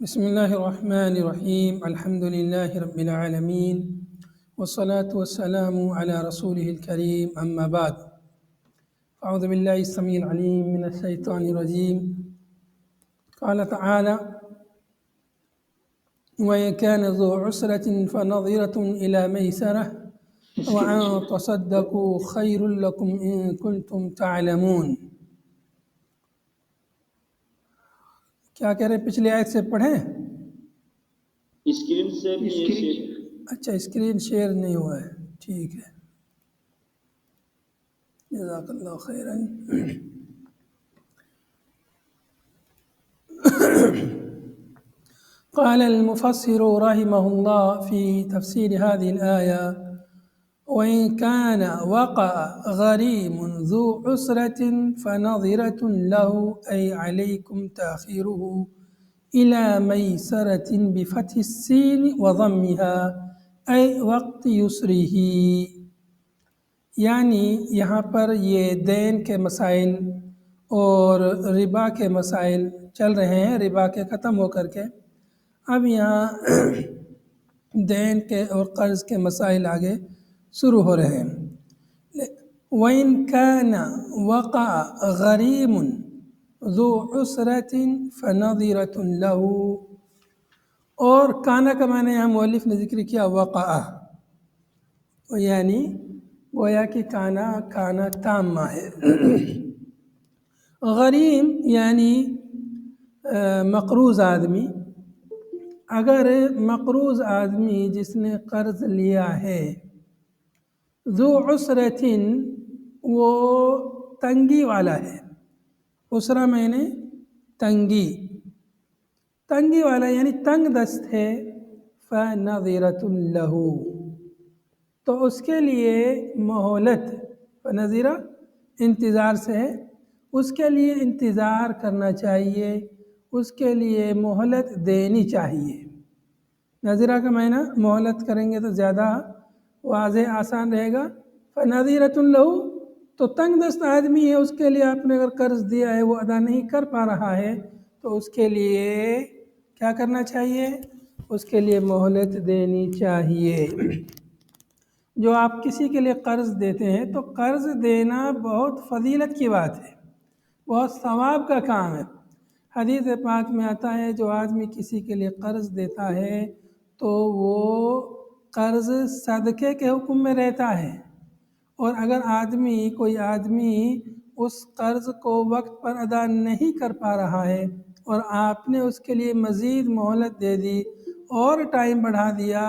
بسم الله الرحمن الرحيم الحمد لله رب العالمين والصلاة والسلام على رسوله الكريم أما بعد أعوذ بالله السميع العليم من الشيطان الرجيم قال تعالى وإن كان ذو عسرة فنظرة إلى ميسرة وأن تصدقوا خير لكم إن كنتم تعلمون. کیا کہہ رہے ہیں؟ پچھلی آیت سے پڑھیں. اسکرین سے بھی یہ شیئر اچھا اسکرین شیئر نہیں ہوا ہے، ٹھیک ہے، جزاک اللہ خیرا. قال المفسر رحمه الله في تفسير هذه الآية وإن كان وقع غريم ذو عسرة فنظرة له أي عليكم تأخيره إلى ميسرة بفتح السين وضمها أي وقت يسره. یعنی یہاں پر یہ دین کے مسائل اور ربا کے مسائل چل رہے ہیں، ربا کے ختم ہو کر کے اب یہاں دین کے اور قرض کے مسائل آگے شروع ہو رہے ہیں. وَإِن كَانَ وَقَعَ غَرِيمٌ ذُو عُسْرَةٍ فَنَظِرَةٌ لَهُ. اور کانا کا معنی یہاں مؤلف نے ذکر کیا وقع، یعنی گویا کہ کانا تامہ ہے. غریم یعنی مقروض آدمی. اگر مقروض آدمی جس نے قرض لیا ہے، ذو عسرتن وہ تنگی والا ہے، عسرہ میں نے تنگی والا یعنی تنگ دست ہے، فنظرۃ لہ تو اس کے لیے مہلت، فنظرہ انتظار سے ہے، اس کے لیے انتظار کرنا چاہیے، اس کے لیے مہلت دینی چاہیے. نظرہ کا معنی مہلت کریں گے تو زیادہ واضح آسان رہے گا. فنظرۃ لہ تو تنگ دست آدمی ہے، اس کے لیے آپ نے اگر قرض دیا ہے وہ ادا نہیں کر پا رہا ہے تو اس کے لیے کیا کرنا چاہیے؟ اس کے لیے مہلت دینی چاہیے. جو آپ کسی کے لیے قرض دیتے ہیں تو قرض دینا بہت فضیلت کی بات ہے، بہت ثواب کا کام ہے. حدیث پاک میں آتا ہے جو آدمی کسی کے لیے قرض دیتا ہے تو وہ قرض صدقے کے حکم میں رہتا ہے، اور اگر کوئی آدمی اس قرض کو وقت پر ادا نہیں کر پا رہا ہے اور آپ نے اس کے لیے مزید مہلت دے دی اور ٹائم بڑھا دیا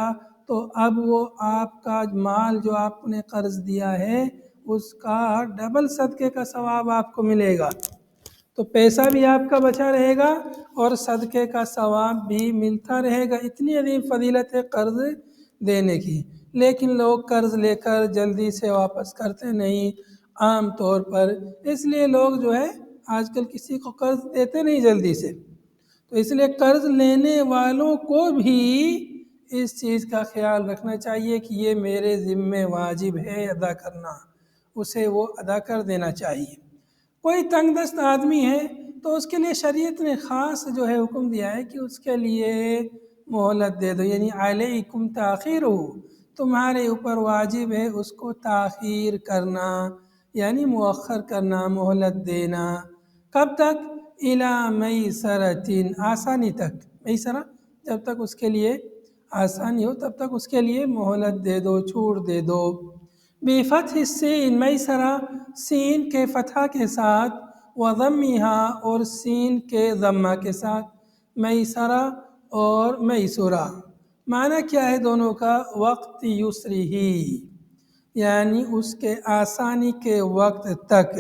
تو اب وہ آپ کا مال جو آپ نے قرض دیا ہے اس کا ڈبل صدقے کا ثواب آپ کو ملے گا. تو پیسہ بھی آپ کا بچا رہے گا اور صدقے کا ثواب بھی ملتا رہے گا. اتنی عظیم فضیلت ہے قرض دینے کی. لیکن لوگ قرض لے کر جلدی سے واپس کرتے نہیں عام طور پر، اس لیے لوگ جو ہے آج کل کسی کو قرض دیتے نہیں جلدی سے. تو اس لیے قرض لینے والوں کو بھی اس چیز کا خیال رکھنا چاہیے کہ یہ میرے ذمہ واجب ہے ادا کرنا، اسے وہ ادا کر دینا چاہیے. کوئی تنگ دست آدمی ہے تو اس کے لیے شریعت نے خاص جو ہے حکم دیا ہے کہ اس کے لیے مہلت دے دو، یعنی علیکم تاخیرہ، تمہارے اوپر واجب ہے اس کو تاخیر کرنا، یعنی مؤخر کرنا، مہلت دینا. کب تک؟ الی میسرۃ، آسانی تک. میسرہ جب تک اس کے لیے آسانی ہو تب تک اس کے لیے مہلت دے دو، چھوٹ دے دو. بفتح السین، میسرہ سین کے فتح کے ساتھ، وضمھا اور سین کے ضمہ کے ساتھ. میسرہ اور میسورہ معنی کیا ہے دونوں کا؟ وقت یسرہ، یعنی اس کے آسانی کے وقت تک.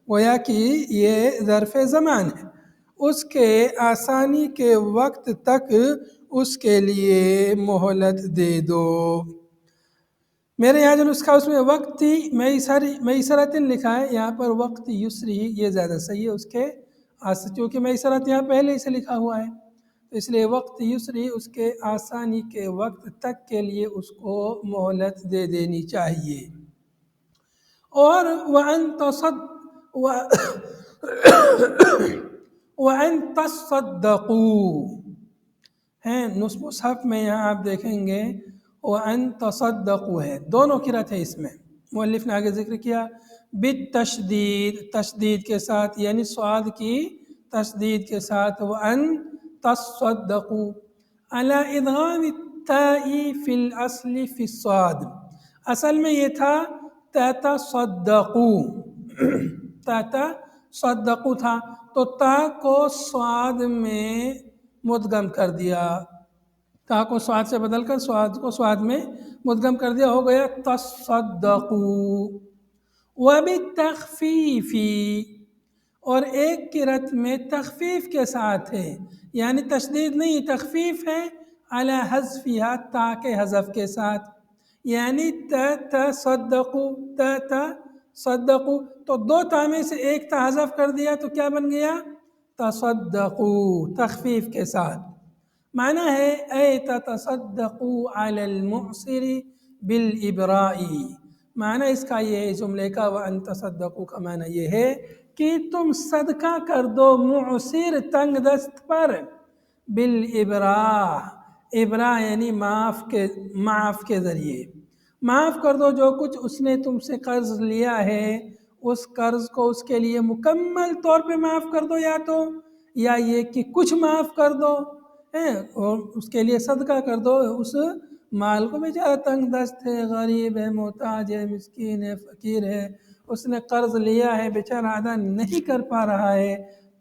گویا کہ یہ ظرف زمان ہے، اس کے آسانی کے وقت تک اس کے لیے مہلت دے دو. میرے یہاں جو نسخہ اس میں وقت میسرتن لکھا ہے، یہاں پر وقت یسری، یہ زیادہ صحیح ہے. اس کے چونکہ میسرت یہاں پہلے سے لکھا ہوا ہے تو اس لیے وقت یسری، اس کے آسانی کے وقت تک کے لیے اس کو مہلت دے دینی چاہیے. اور وَأَن تَصَدَّقُوا، ہیں مصحف میں یہاں آپ دیکھیں گے وَأَن تَصَدَّقُوا ہے، دونوں قرأت ہے اس میں، مؤلف نے آگے ذکر کیا بالتشدید، تشدید کے ساتھ یعنی صاد کی تشدید کے ساتھ، وَأَن تَصَدَّقُوا عَلَى إِدْغَامِ التَّاءِ فِي الْأَصْلِ فِي الصَّاد، اصل میں یہ تھا تَتَصَدَّقُوا تَتَصَدَّقُوا تھا، تو تا کو صاد میں مدغم کر دیا، تا کو صاد سے بدل کر صاد کو صاد میں مدغم کر دیا، ہو گیا تصدقوا۔ وبالتخفیف، اور ایک قرأت میں تخفیف کے ساتھ ہے، یعنی تشدید نہیں تخفیف ہے، علی حذفها تا کے حذف کے ساتھ، یعنی تصدقوا تصدقوا، تو دو تا میں سے ایک تا حذف کر دیا تو کیا بن گیا تصدقوا، تخفیف کے ساتھ۔ معنی ہے اے تتصدقوا علی المعسر بالابراء، معنی اس کا یہ ہے جملے کا وان تصدقوا کا معنی یہ ہے کہ تم صدقہ کر دو معسر تنگ دست پر، بالابراء، ابراء یعنی معاف کے ذریعے، معاف کر دو جو کچھ اس نے تم سے قرض لیا ہے، اس قرض کو اس کے لیے مکمل طور پہ معاف کر دو، یا یہ کہ کچھ معاف کر دو، اور اس کے لیے صدقہ کر دو، اس مال کو بیچارہ تنگ دست ہے، غریب ہے، محتاج ہے، مسکین ہے، فقیر ہے، اس نے قرض لیا ہے، بیچارہ ادا نہیں کر پا رہا ہے،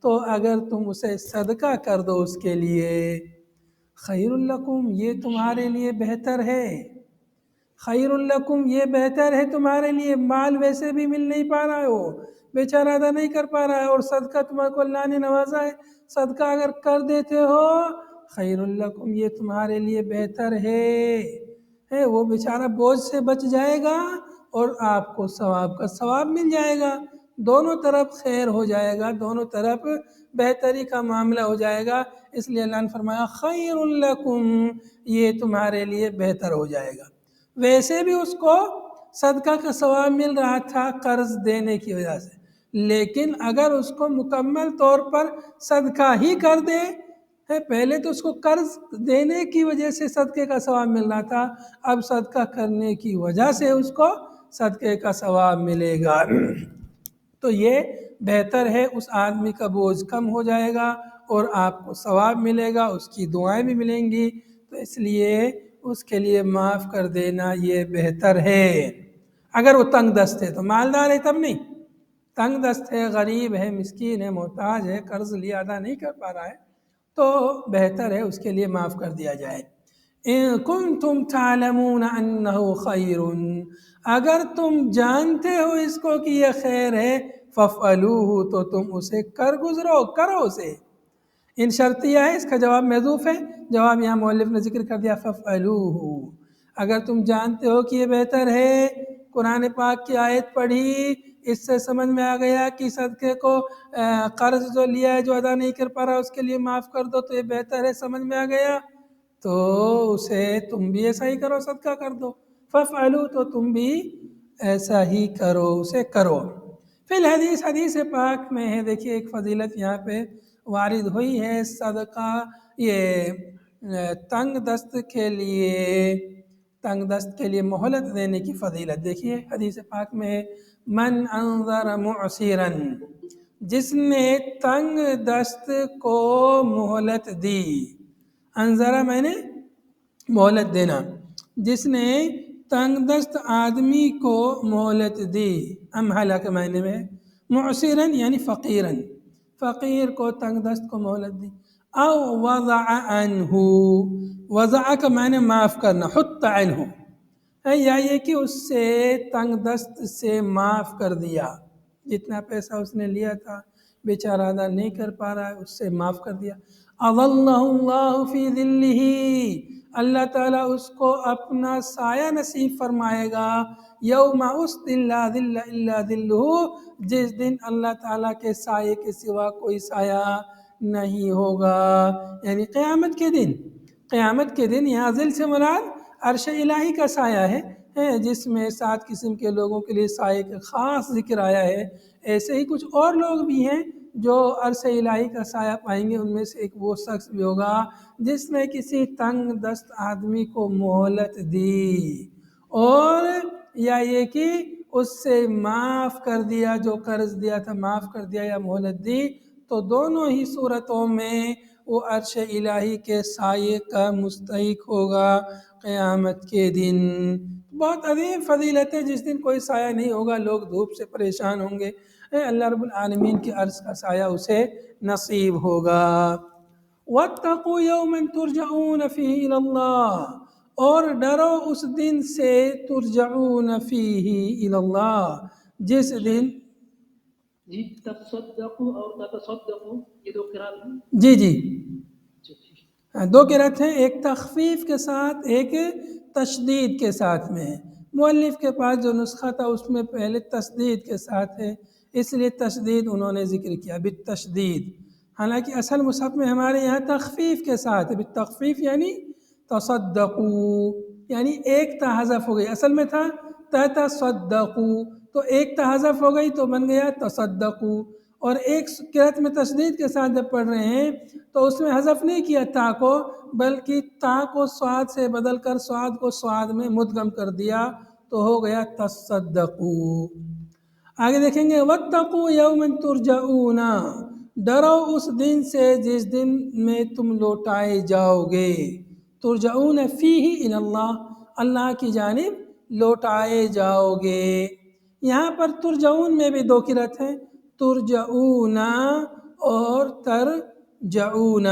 تو اگر تم اسے صدقہ کر دو اس کے لیے، خیر لکم، یہ تمہارے لیے بہتر ہے، خیر لکم یہ بہتر ہے تمہارے لیے، مال ویسے بھی مل نہیں پا رہا ہے، وہ بیچارہ ادا نہیں کر پا رہا ہے، اور صدقہ تمہارے کو اللہ نے نوازا ہے، صدقہ اگر کر دیتے ہو خیر لکم یہ تمہارے لیے بہتر ہے، وہ بیچارہ بوجھ سے بچ جائے گا اور آپ کو ثواب کا ثواب مل جائے گا، دونوں طرف خیر ہو جائے گا، دونوں طرف بہتری کا معاملہ ہو جائے گا، اس لیے اللہ نے فرمایا خیر لکم یہ تمہارے لیے بہتر ہو جائے گا۔ ویسے بھی اس کو صدقہ کا ثواب مل رہا تھا قرض دینے کی وجہ سے، لیکن اگر اس کو مکمل طور پر صدقہ ہی کر دے، پہلے تو اس کو قرض دینے کی وجہ سے صدقے کا ثواب مل رہا تھا، اب صدقہ کرنے کی وجہ سے اس کو صدقے کا ثواب ملے گا، تو یہ بہتر ہے، اس آدمی کا بوجھ کم ہو جائے گا اور آپ کو ثواب ملے گا، اس کی دعائیں بھی ملیں گی، تو اس لیے اس کے لیے معاف کر دینا یہ بہتر ہے۔ اگر وہ تنگ دست ہے تو، مالدار ہے تب نہیں، تنگ دست ہے، غریب ہے، مسکین ہے، محتاج ہے، قرض لیا ادا نہیں کر پا رہا ہے، تو بہتر ہے اس کے لیے معاف کر دیا جائے۔ ان کنتم تعلمون انہ خیر، اگر تم جانتے ہو اس کو کہ یہ خیر ہے، فافعلوہ تو تم اسے کرو اسے، ان شرطیہ ہے، اس کا جواب محذوف ہے، جواب یہاں مؤلف نے ذکر کر دیا فافعلوہ، اگر تم جانتے ہو کہ یہ بہتر ہے، قرآن پاک کی آیت پڑھی، اس سے سمجھ میں آ گیا کہ صدقے کو قرض جو لیا ہے جو ادا نہیں کر پا رہا اس کے لیے معاف کر دو تو یہ بہتر ہے، سمجھ میں آ گیا، تو اسے تم بھی ایسا ہی کرو، صدقہ کر دو، فافعلوا تو تم بھی ایسا ہی کرو، اسے کرو۔ فی الحدیث، حدیث پاک میں ہے، دیکھیے ایک فضیلت یہاں پہ وارد ہوئی ہے، صدقہ یہ تنگ دست کے لیے مہلت دینے کی فضیلت، دیکھیے حدیث پاک میں ہے من انظر معسرا، جس نے تنگ دست کو مہلت دی، انظرہ میں نے مہلت دینا، جس نے تنگ دست آدمی کو مہلت دی، امہلہ کے معنی میں معسرا یعنی فقیرن، فقیر کو تنگ دست کو مہلت دی، او وضع عنہ، وضع کا معنی معاف کرنا، حط عنہ، یا یہ کہ اس سے تنگ دست سے معاف کر دیا، جتنا پیسہ اس نے لیا تھا بیچارہ ادا نہیں کر پا رہا ہے، اس سے معاف کر دیا، اظلہ اللہ فی ظلہ، اللہ تعالیٰ اس کو اپنا سایہ نصیب فرمائے گا، یوم اس دن لا ظل الا ظلہ، جس دن اللہ تعالیٰ کے سائے کے سوا کوئی سایہ نہیں ہوگا، یعنی قیامت کے دن، قیامت کے دن یہاں ظل سے مراد عرش الہی کا سایہ ہے، جس میں 7 قسم کے لوگوں کے لیے سائے کا خاص ذکر آیا ہے، ایسے ہی کچھ اور لوگ بھی ہیں جو عرش الہی کا سایہ پائیں گے ان میں سے ایک وہ شخص بھی ہوگا جس نے کسی تنگ دست آدمی کو مہلت دی، اور یا یہ کہ اس سے معاف کر دیا، جو قرض دیا تھا معاف کر دیا یا مہلت دی، تو دونوں ہی صورتوں میں وہ عرش الہی کے سائے کا مستحق ہوگا قیامت کے دن۔ بہت عظیم فضیلت ہے، جس دن کوئی سایہ نہیں ہوگا، لوگ دھوپ سے پریشان ہوں گے، اللہ رب العالمین کے عرش کا سایہ اسے نصیب ہوگا۔ وَاتَّقُوا يَوْمًا تُرْجَعُونَ فِيهِ إِلَى اللَّهِ، اور ڈرو اس دن سے ترجعون فیہ الی اللہ، جس دن جی تصدقوا اور تتصدقوا یہ دو قرآن ہیں؟ جی دو قرأت ہیں، ایک تخفیف کے ساتھ ایک تشدید کے ساتھ میں ہے۔ مؤلف کے پاس جو نسخہ تھا اس میں پہلے تشدید کے ساتھ ہے، اس لیے تشدید انہوں نے ذکر کیا بالتشدید، حالانکہ اصل مصحف میں ہمارے یہاں تخفیف کے ساتھ ہے، بالتخفیف یعنی تصدقوا، یعنی ایک تا حذف ہو گئی، اصل میں تھا تتصدقوا، تو ایک تا حذف ہو گئی تو بن گیا تصدقوا، اور ایک قرأت میں تشدید کے ساتھ جب پڑھ رہے ہیں تو اس میں حذف نہیں کیا تا کو، بلکہ تا کو صاد سے بدل کر صاد کو صاد میں مدغم کر دیا، تو ہو گیا تصدقوا۔ آگے دیکھیں گے واتقوا یوما ترجعون، ڈرو اس دن سے جس دن میں تم لوٹائے جاؤ گے، ترجعون فیہ الی اللہ، اللہ کی جانب لوٹائے جاؤ گے۔ یہاں پر ترجعون میں بھی دو قرأت ہیں، ترجعون اور ترجعون،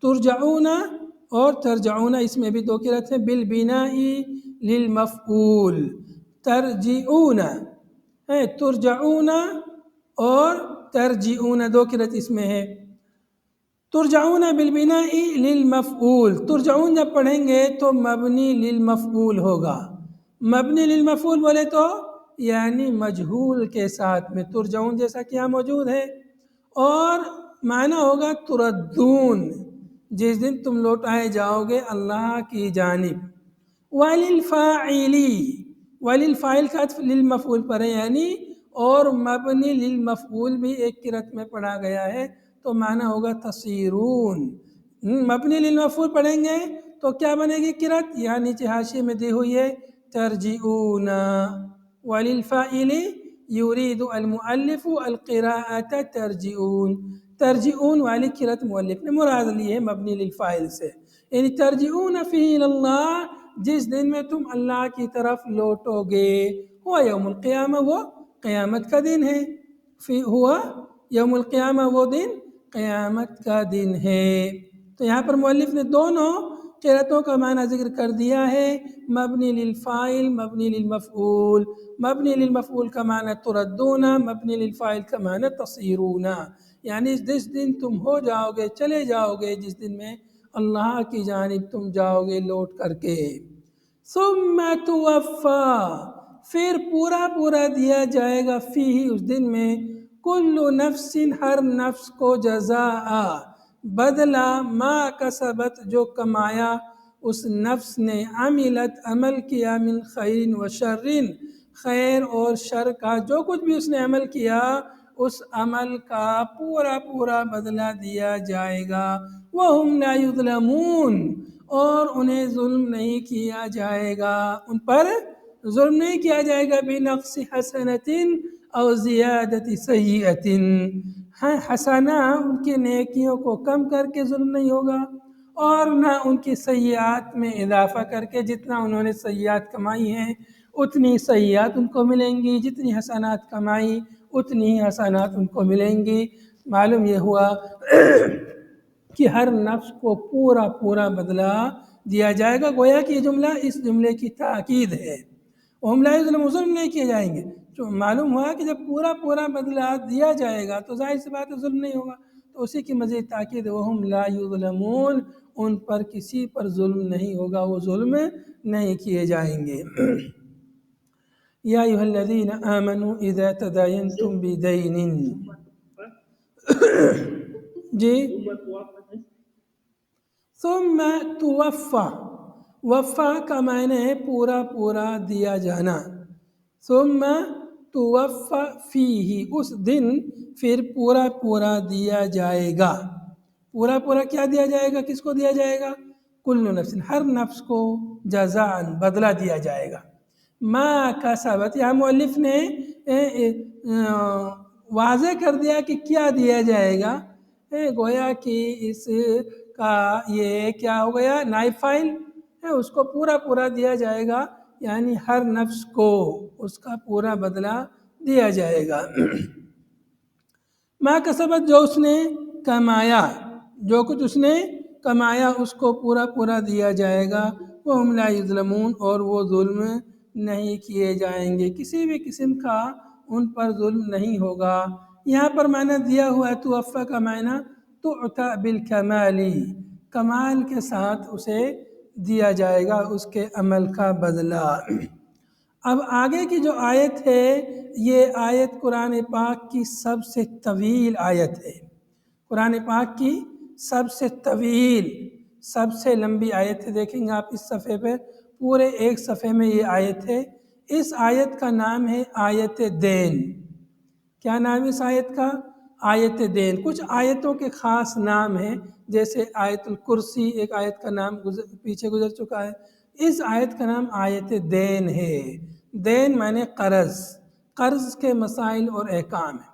ترجعون اور ترجعون، اس میں بھی دو قرأت ہیں بالبناء للمفعول، ترجعون ترجعون اور ترجعون دو قرأت اس میں ہے۔ ترجعون بالبناء للمفعول، ترجعون جب پڑھیں گے تو مبنی للمفعول ہوگا، مبنی للمفعول بولے تو یعنی مجہول کے ساتھ میں، ترجعون جیسا کہ یہاں موجود ہے، اور معنی ہوگا تردون، جس دن تم لوٹائے جاؤ گے اللہ کی جانب۔ وَلِلْفَاعِلِ، وَلِلْفَاعِل کا عطف للمفعول پر ہے، یعنی اور مبنی للمفعول بھی ایک قرأت میں پڑھا گیا ہے، تو معنی ہوگا تصیرون، مبنی للمفعول پڑھیں گے تو کیا بنے گی قرأت، یہاں نیچے حاشیے میں دی ہوئی ہے ترجعون۔ وَلِلْفَاعِلِ يُرِيدُ الْمُؤَلِّفُ الْقِرَاءَةَ ترجعون، ترجعون والی قرأت مؤلف نے مراد لی ہے مبنی للفاعل سے، یعنی ترجعون فیہ الی اللہ، جس دن میں تم اللہ کی طرف لوٹو گے، ہوا یوم القیامہ، وہ قیامت کا دن ہے، ہوا یوم القیامہ، وہ دن قیامت کا دن ہے۔ تو یہاں پر مؤلف نے دونوں قرأتوں کا معنی ذکر کر دیا ہے، مبنی للفاعل مبنی للمفعول، مبنی للمفعول کا معنی تردون، مبنی للفاعل کا معنی تصیرون، یعنی جس دن تم ہو جاؤ گے، چلے جاؤ گے، جس دن میں اللہ کی جانب تم جاؤ گے لوٹ کر کے۔ ثم توفا، پھر پورا پورا دیا جائے گا، فیہ اس دن میں، کل نفس ہر نفس کو، جزاء بدلہ، ما کسبت جو کمایا اس نفس نے، عملت عمل کیا، من خیر و شر خیر اور شر کا، جو کچھ بھی اس نے عمل کیا اس عمل کا پورا پورا بدلہ دیا جائے گا، وَهُمْ لَا يُظْلَمُونَ، اور انہیں ظلم نہیں کیا جائے گا، ان پر ظلم نہیں کیا جائے گا، بِنَقْصِ حَسَنَةٍ أَوْ زِيَادَةِ سَيِّئَةٍ، حسنہ ان کی نیکیوں کو کم کر کے ظلم نہیں ہوگا، اور نہ ان کی سیئات میں اضافہ کر کے، جتنا انہوں نے سیئات کمائی ہیں اتنی سیئات ان کو ملیں گی، جتنی حسنات کمائی اتنی ہی حسنات ان کو ملیں گی۔ معلوم یہ ہوا کہ ہر نفس کو پورا پورا بدلہ دیا جائے گا، گویا کہ یہ جملہ اس جملے کی تاکید ہے، وَهُمْ لَا يُظْلَمُونَ، ظلم نہیں کیے جائیں گے، جو معلوم ہوا کہ جب پورا پورا بدلہ دیا جائے گا تو ظاہر سی بات ہے ظلم نہیں ہوگا، تو اسی کی مزید تاکید ہے، وَهُمْ لَا يُظْلَمُونَ، ان پر کسی پر ظلم نہیں ہوگا، وہ ظلم نہیں کیے جائیں گے۔ یا ایھا الذین آمنوا اذا تداینتم بدین، جی ثم توفا، وفا کا معنی ہے پورا پورا دیا جانا، ثم توفى فیہ، اس دن پھر پورا پورا دیا جائے گا. پورا پورا کیا دیا جائے گا؟ کس کو دیا جائے گا؟ کل نفس، ہر نفس کو جزاء، بدلہ دیا جائے گا. ما کسبت، یہاں مؤلف نے واضح کر دیا کہ کیا دیا جائے گا. گویا کہ اس کا یہ کیا ہو گیا؟ نائب فائل، اس کو پورا پورا دیا جائے گا، یعنی ہر نفس کو اس کا پورا بدلہ دیا جائے گا. ما کسبت، جو اس نے کمایا، جو کچھ اس نے کمایا اس کو پورا پورا دیا جائے گا. وہم لا یظلمون، اور وہ ظلم نہیں کیے جائیں گے، کسی بھی قسم کا ان پر ظلم نہیں ہوگا. یہاں پر معنی دیا ہوا ہے توفیٰ کا معنی تعطیٰ بالکمال، کمال کے ساتھ اسے دیا جائے گا اس کے عمل کا بدلہ. اب آگے کی جو آیت ہے یہ آیت قرآن پاک کی سب سے طویل آیت ہے. قرآن پاک کی سب سے طویل، سب سے لمبی آیت ہے. دیکھیں گے آپ اس صفحے پہ، پورے ایک صفحے میں یہ آیت ہے. اس آیت کا نام ہے آیت دین. کیا نام ہے اس آیت کا؟ آیت دین. کچھ آیتوں کے خاص نام ہیں، جیسے آیت الکرسی ایک آیت کا نام پیچھے گزر چکا ہے. اس آیت کا نام آیت دین ہے. دین معنی قرض، قرض کے مسائل اور احکام ہے.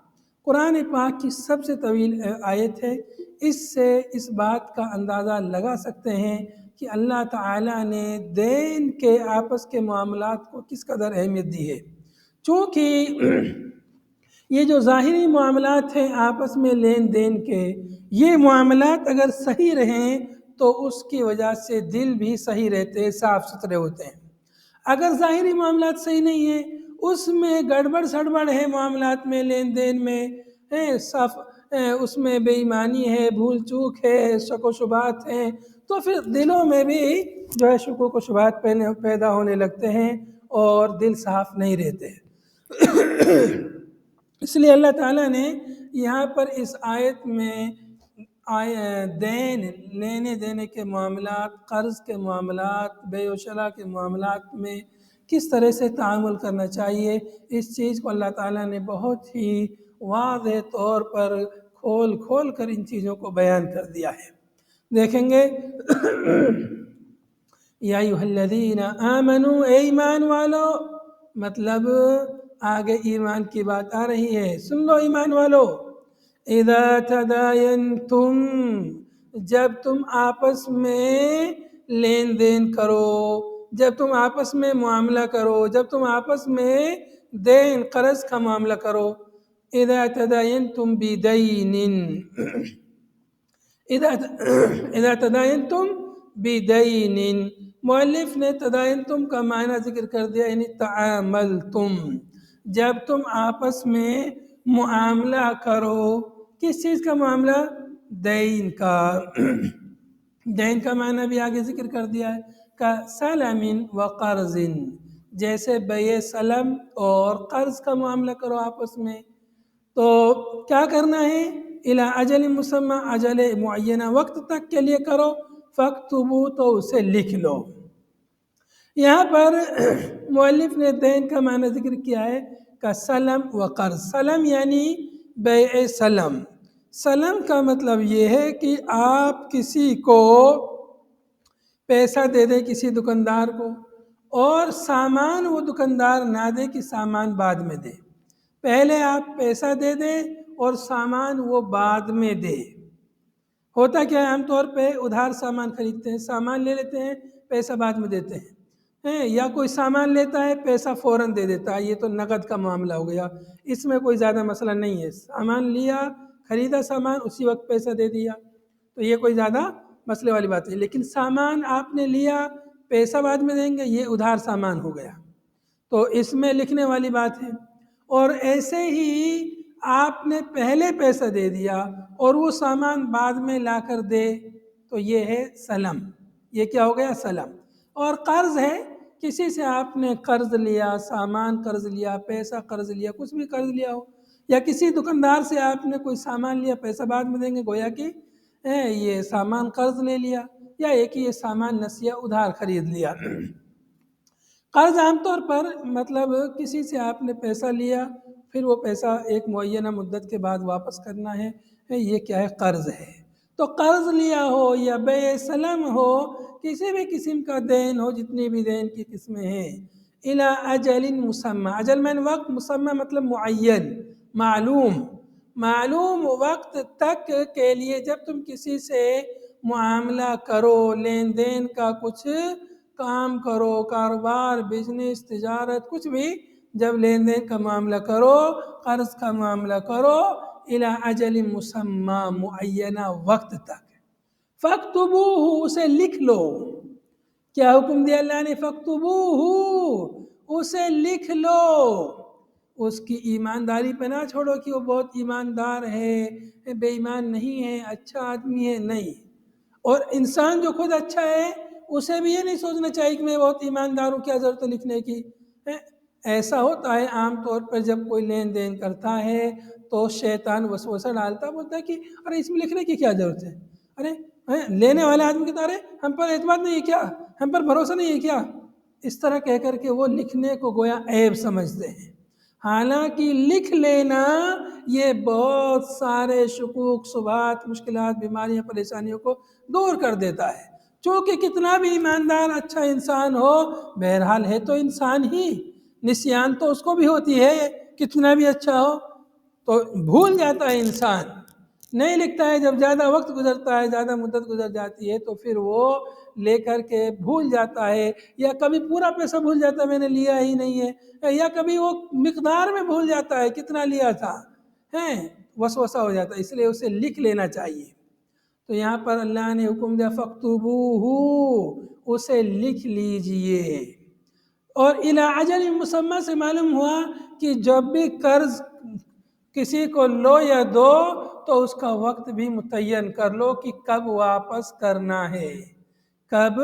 قرآن پاک کی سب سے طویل آیت ہے. اس سے اس بات کا اندازہ لگا سکتے ہیں کہ اللہ تعالیٰ نے دین کے آپس کے معاملات کو کس قدر اہمیت دی ہے. چونکہ یہ جو ظاہری معاملات ہیں آپس میں لین دین کے، یہ معاملات اگر صحیح رہیں تو اس کی وجہ سے دل بھی صحیح رہتے ہیں، صاف ستھرے ہوتے ہیں. اگر ظاہری معاملات صحیح نہیں ہیں، اس میں گڑبڑ سڑبڑ ہے، معاملات میں لین دین میں اس میں بے ایمانی ہے، بھول چوک ہے، شک و شبہات ہیں، تو پھر دلوں میں بھی جو ہے شکوک و شبہات پیدا ہونے لگتے ہیں اور دل صاف نہیں رہتے. اس لیے اللہ تعالیٰ نے یہاں پر اس آیت میں دین، لینے دینے کے معاملات، قرض کے معاملات، بیع و شراء کے معاملات میں کس طرح سے تعامل کرنا چاہیے، اس چیز کو اللہ تعالیٰ نے بہت ہی واضح طور پر کھول کھول کر ان چیزوں کو بیان کر دیا ہے. دیکھیں گے یا ایھا الذین آمنوا، اے ایمان والو، مطلب آگے ایمان کی بات آ رہی ہے. سن لو ایمان والو، اذا تداینتم، جب تم آپس میں لین دین کرو، جب تم آپس میں معاملہ کرو، جب تم آپس میں دین قرض کا معاملہ کرو. اذا تداینتم بدین، اذا تداینتم بدین، مؤلف نے تداینتم کا معنی ذکر کر دیا، یعنی تعاملتم، جب تم آپس میں معاملہ کرو. کس چیز کا معاملہ؟ دین کا. دین کا معنی بھی آگے ذکر کر دیا ہے، کا سلم و قرض، جیسے بیع سلم اور قرض کا معاملہ کرو آپس میں. تو کیا کرنا ہے؟ الی اجل مسمی، اجل معینہ، وقت تک کے لیے کرو. فاکتبوا، تو اسے لکھ لو. یہاں پر مؤلف نے دین کا معنی ذکر کیا ہے کا سلم و قرض. سلم یعنی بیع سلم. سلم کا مطلب یہ ہے کہ آپ کسی کو پیسہ دے دیں، کسی دکاندار کو، اور سامان وہ دکاندار نہ دے کہ سامان بعد میں دے. پہلے آپ پیسہ دے دیں اور سامان وہ بعد میں دے. ہوتا کیا ہے، عام طور پہ ادھار سامان خریدتے ہیں، سامان لے لیتے ہیں، پیسہ بعد میں دیتے ہیں. یا کوئی سامان لیتا ہے، پیسہ فوراً دے دیتا ہے، یہ تو نقد کا معاملہ ہو گیا. اس میں کوئی زیادہ مسئلہ نہیں ہے. سامان لیا، خریدا سامان، اسی وقت پیسہ دے دیا، تو یہ کوئی زیادہ مسئلے والی بات نہیں. لیکن سامان آپ نے لیا، پیسہ بعد میں دیں گے، یہ ادھار سامان ہو گیا، تو اس میں لکھنے والی بات ہے. اور ایسے ہی آپ نے پہلے پیسہ دے دیا اور وہ سامان بعد میں لا کر دے، تو یہ ہے سلم. یہ کیا ہو گیا؟ سلم. اور قرض ہے، کسی سے آپ نے قرض لیا، سامان قرض لیا، پیسہ قرض لیا، کچھ بھی قرض لیا ہو، یا کسی دکاندار سے آپ نے کوئی سامان لیا، پیسہ بعد میں دیں گے، گویا کہ یہ سامان قرض لے لیا، یا ایک یہ سامان نسیہ ادھار خرید لیا. قرض عام طور پر مطلب کسی سے آپ نے پیسہ لیا، پھر وہ پیسہ ایک معینہ مدت کے بعد واپس کرنا ہے، یہ کیا ہے؟ قرض ہے۔ تو قرض لیا ہو یا بیع سلم ہو، کسی بھی قسم کا دین ہو، جتنی بھی دین کی قسمیں ہیں، الی اجل مسمى، اجل میں وقت، مسمى مطلب معین، معلوم وقت تک کے لیے جب تم کسی سے معاملہ کرو، لین دین کا کچھ کام کرو، کاروبار، بزنس، تجارت، کچھ بھی جب لین دین کا معاملہ کرو، قرض کا معاملہ کرو، الی اجل مسمى، معینہ وقت تک، فاکتبوہ، اسے لکھ لو۔ کیا حکم دیا اللہ نے؟ فاکتبوہ، اسے لکھ لو۔ اس کی ایمانداری پہ نہ چھوڑو کہ وہ بہت ایماندار ہے، بے ایمان نہیں ہے، اچھا آدمی ہے، نہیں۔ اور انسان جو خود اچھا ہے اسے بھی یہ نہیں سوچنا چاہیے کہ میں بہت ایماندار ہوں، کیا ضرورت ہے لکھنے کی۔ ایسا ہوتا ہے عام طور پر جب کوئی لین دین کرتا ہے تو شیطان وسوسہ ڈالتا، بولتا ہے کہ ارے اس میں لکھنے کی کیا ضرورت ہے، ارے لینے والے آدمی کہتا ہے ہم پر اعتماد نہیں ہے کیا، ہم پر بھروسہ نہیں ہے کیا، اس طرح کہہ کر کے وہ لکھنے کو گویا عیب سمجھتے ہیں۔ حالانکہ لکھ لینا یہ بہت سارے شکوک، شبہات، مشکلات، بیماریاں، پریشانیوں کو دور کر دیتا ہے۔ چونکہ کتنا بھی ایماندار اچھا انسان ہو، بہرحال ہے تو انسان ہی، نسیان تو اس کو بھی ہوتی ہے، کتنا بھی اچھا ہو تو بھول جاتا ہے انسان، نہیں لکھتا ہے۔ جب زیادہ وقت گزرتا ہے، زیادہ مدت گزر جاتی ہے تو پھر وہ لے کر کے بھول جاتا ہے، یا کبھی پورا پیسہ بھول جاتا ہے میں نے لیا ہی نہیں ہے، یا کبھی وہ مقدار میں بھول جاتا ہے کتنا لیا تھا، وسوسہ ہو جاتا ہے، اس لیے اسے لکھ لینا چاہیے۔ تو یہاں پر اللہ نے حکم دیا فَاكْتُبُوهُ، اسے لکھ لیجئے۔ اور الی اجل مسمى سے معلوم ہوا کہ جب بھی قرض کسی کو لو یا دو تو اس کا وقت بھی متعین کر لو کہ کب واپس کرنا ہے، کب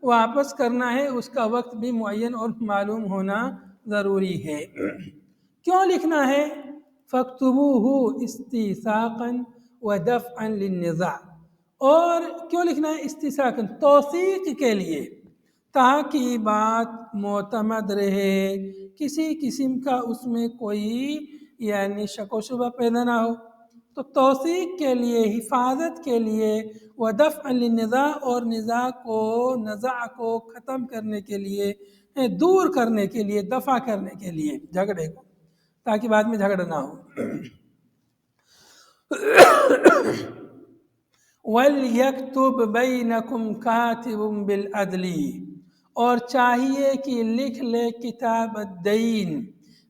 واپس کرنا ہے، اس کا وقت بھی معین اور معلوم ہونا ضروری ہے۔ کیوں لکھنا ہے؟ فَاكْتُبُوهُ اسْتِيثَاقًا وَدَفْعًا لِلنِّزَاعِ، اور کیوں لکھنا ہے؟ استیثاقاً، توثیق کے لیے، تاکہ بات معتمد رہے، کسی قسم کا اس میں کوئی یعنی شک و شبہ پیدا نہ ہو۔ تو توثیق کے لیے، حفاظت کے لیے، وَدَفْعًا لِلنِّزَاعِ، اور نزاع کو ختم کرنے کے لیے، دور کرنے کے لیے، دفع کرنے کے لیے جھگڑے کو، تاکہ بعد میں جھگڑا نہ ہو۔ وَلْيَكْتُبْ بَيْنَكُمْ كَاتِبٌ بِالْعَدْلِ، اور چاہیے کہ لکھ لے کتاب الدین،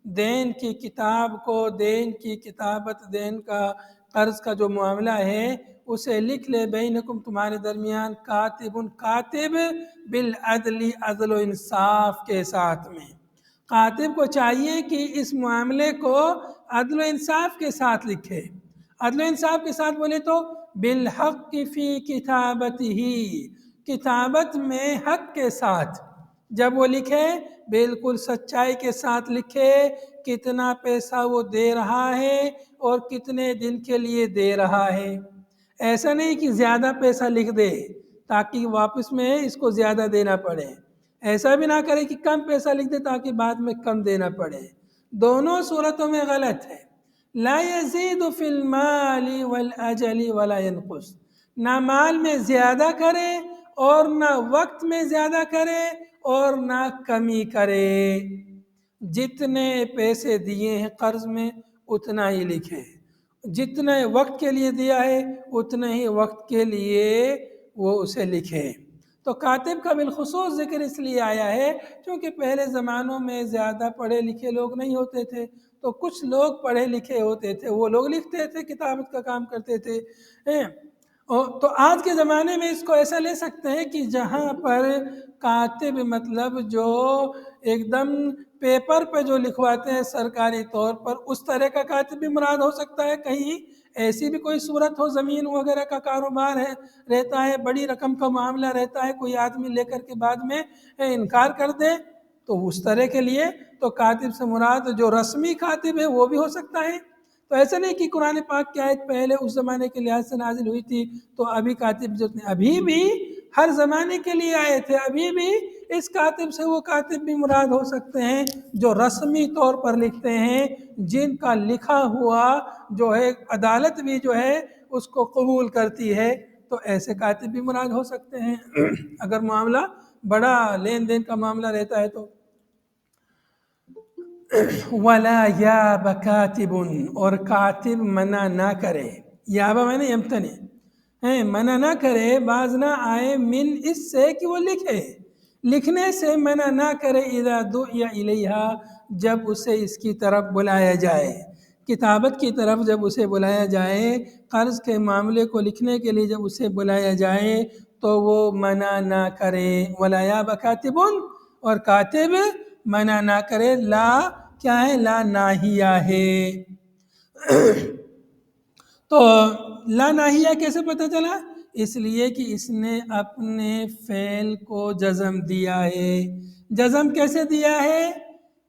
دین کی کتاب کو، دین کی کتابت، دین کا قرض کا جو معاملہ ہے اسے لکھ لے، بینکم، تمہارے درمیان، کاتب بالعدل، عدل و انصاف کے ساتھ میں۔ کاتب کو چاہیے کہ اس معاملے کو عدل و انصاف کے ساتھ لکھے۔ عدل و انصاف کے ساتھ بولے تو بالحق فی کتابتہ، کتابت میں حق کے ساتھ جب وہ لکھے بالکل سچائی کے ساتھ لکھے، کتنا پیسہ وہ دے رہا ہے اور کتنے دن کے لیے دے رہا ہے۔ ایسا نہیں کہ زیادہ پیسہ لکھ دے تاکہ واپس میں اس کو زیادہ دینا پڑے، ایسا بھی نہ کرے کہ کم پیسہ لکھ دے تاکہ بعد میں کم دینا پڑے، دونوں صورتوں میں غلط ہے۔ لا یزید فی المال والاجل ولا ینقص، نہ مال میں زیادہ کرے اور نہ وقت میں زیادہ کرے اور نہ کمی کرے، جتنے پیسے دیے ہیں قرض میں اتنا ہی لکھے، جتنے وقت کے لیے دیا ہے اتنے ہی وقت کے لیے وہ اسے لکھے۔ تو کاتب کا بالخصوص ذکر اس لیے آیا ہے کیونکہ پہلے زمانوں میں زیادہ پڑھے لکھے لوگ نہیں ہوتے تھے، تو کچھ لوگ پڑھے لکھے ہوتے تھے، وہ لوگ لکھتے تھے، کتابت کا کام کرتے تھے۔ تو آج کے زمانے میں اس کو ایسا لے سکتے ہیں کہ جہاں پر کاتب مطلب جو ایک دم پیپر پہ جو لکھواتے ہیں سرکاری طور پر، اس طرح کا کاتب بھی مراد ہو سکتا ہے۔ کہیں ایسی بھی کوئی صورت ہو، زمین وغیرہ کا کاروبار ہے، رہتا ہے، بڑی رقم کا معاملہ رہتا ہے، کوئی آدمی لے کر کے بعد میں انکار کر دے، تو اس طرح کے لیے تو کاتب سے مراد جو رسمی کاتب ہے وہ بھی ہو سکتا ہے۔ تو ایسا نہیں کہ قرآن پاک کی آیت پہلے اس زمانے کے لحاظ سے نازل ہوئی تھی تو ابھی کاتب جو ابھی بھی ہر زمانے کے لیے آئے تھے، ابھی بھی اس کاتب سے وہ کاتب بھی مراد ہو سکتے ہیں جو رسمی طور پر لکھتے ہیں، جن کا لکھا ہوا جو ہے عدالت بھی جو ہے اس کو قبول کرتی ہے، تو ایسے کاتب بھی مراد ہو سکتے ہیں اگر معاملہ بڑا لین دین کا معاملہ رہتا ہے تو۔ وَلَا يَابَ كَاتِبٌ، اور کاتب منع نہ کرے، یابا میں نے یمتنع، منع نہ کرے، باز نہ آئے من اس سے کہ وہ لکھے، لکھنے سے منع نہ کرے، اذا دعی الیہا، جب اسے اس کی طرف بلایا جائے، کتابت کی طرف جب اسے بلایا جائے، قرض کے معاملے کو لکھنے کے لیے جب اسے بلایا جائے تو وہ منع نہ کرے۔ وَلَا يَابَ كَاتِبٌ، اور کاتب منع نہ کرے، لا کیا ہے؟ لا ناہیہ ہے۔ تو لا ناہیہ کیسے پتہ چلا؟ اس لیے کہ اس نے اپنے فعل کو جزم دیا ہے۔ جزم کیسے دیا ہے؟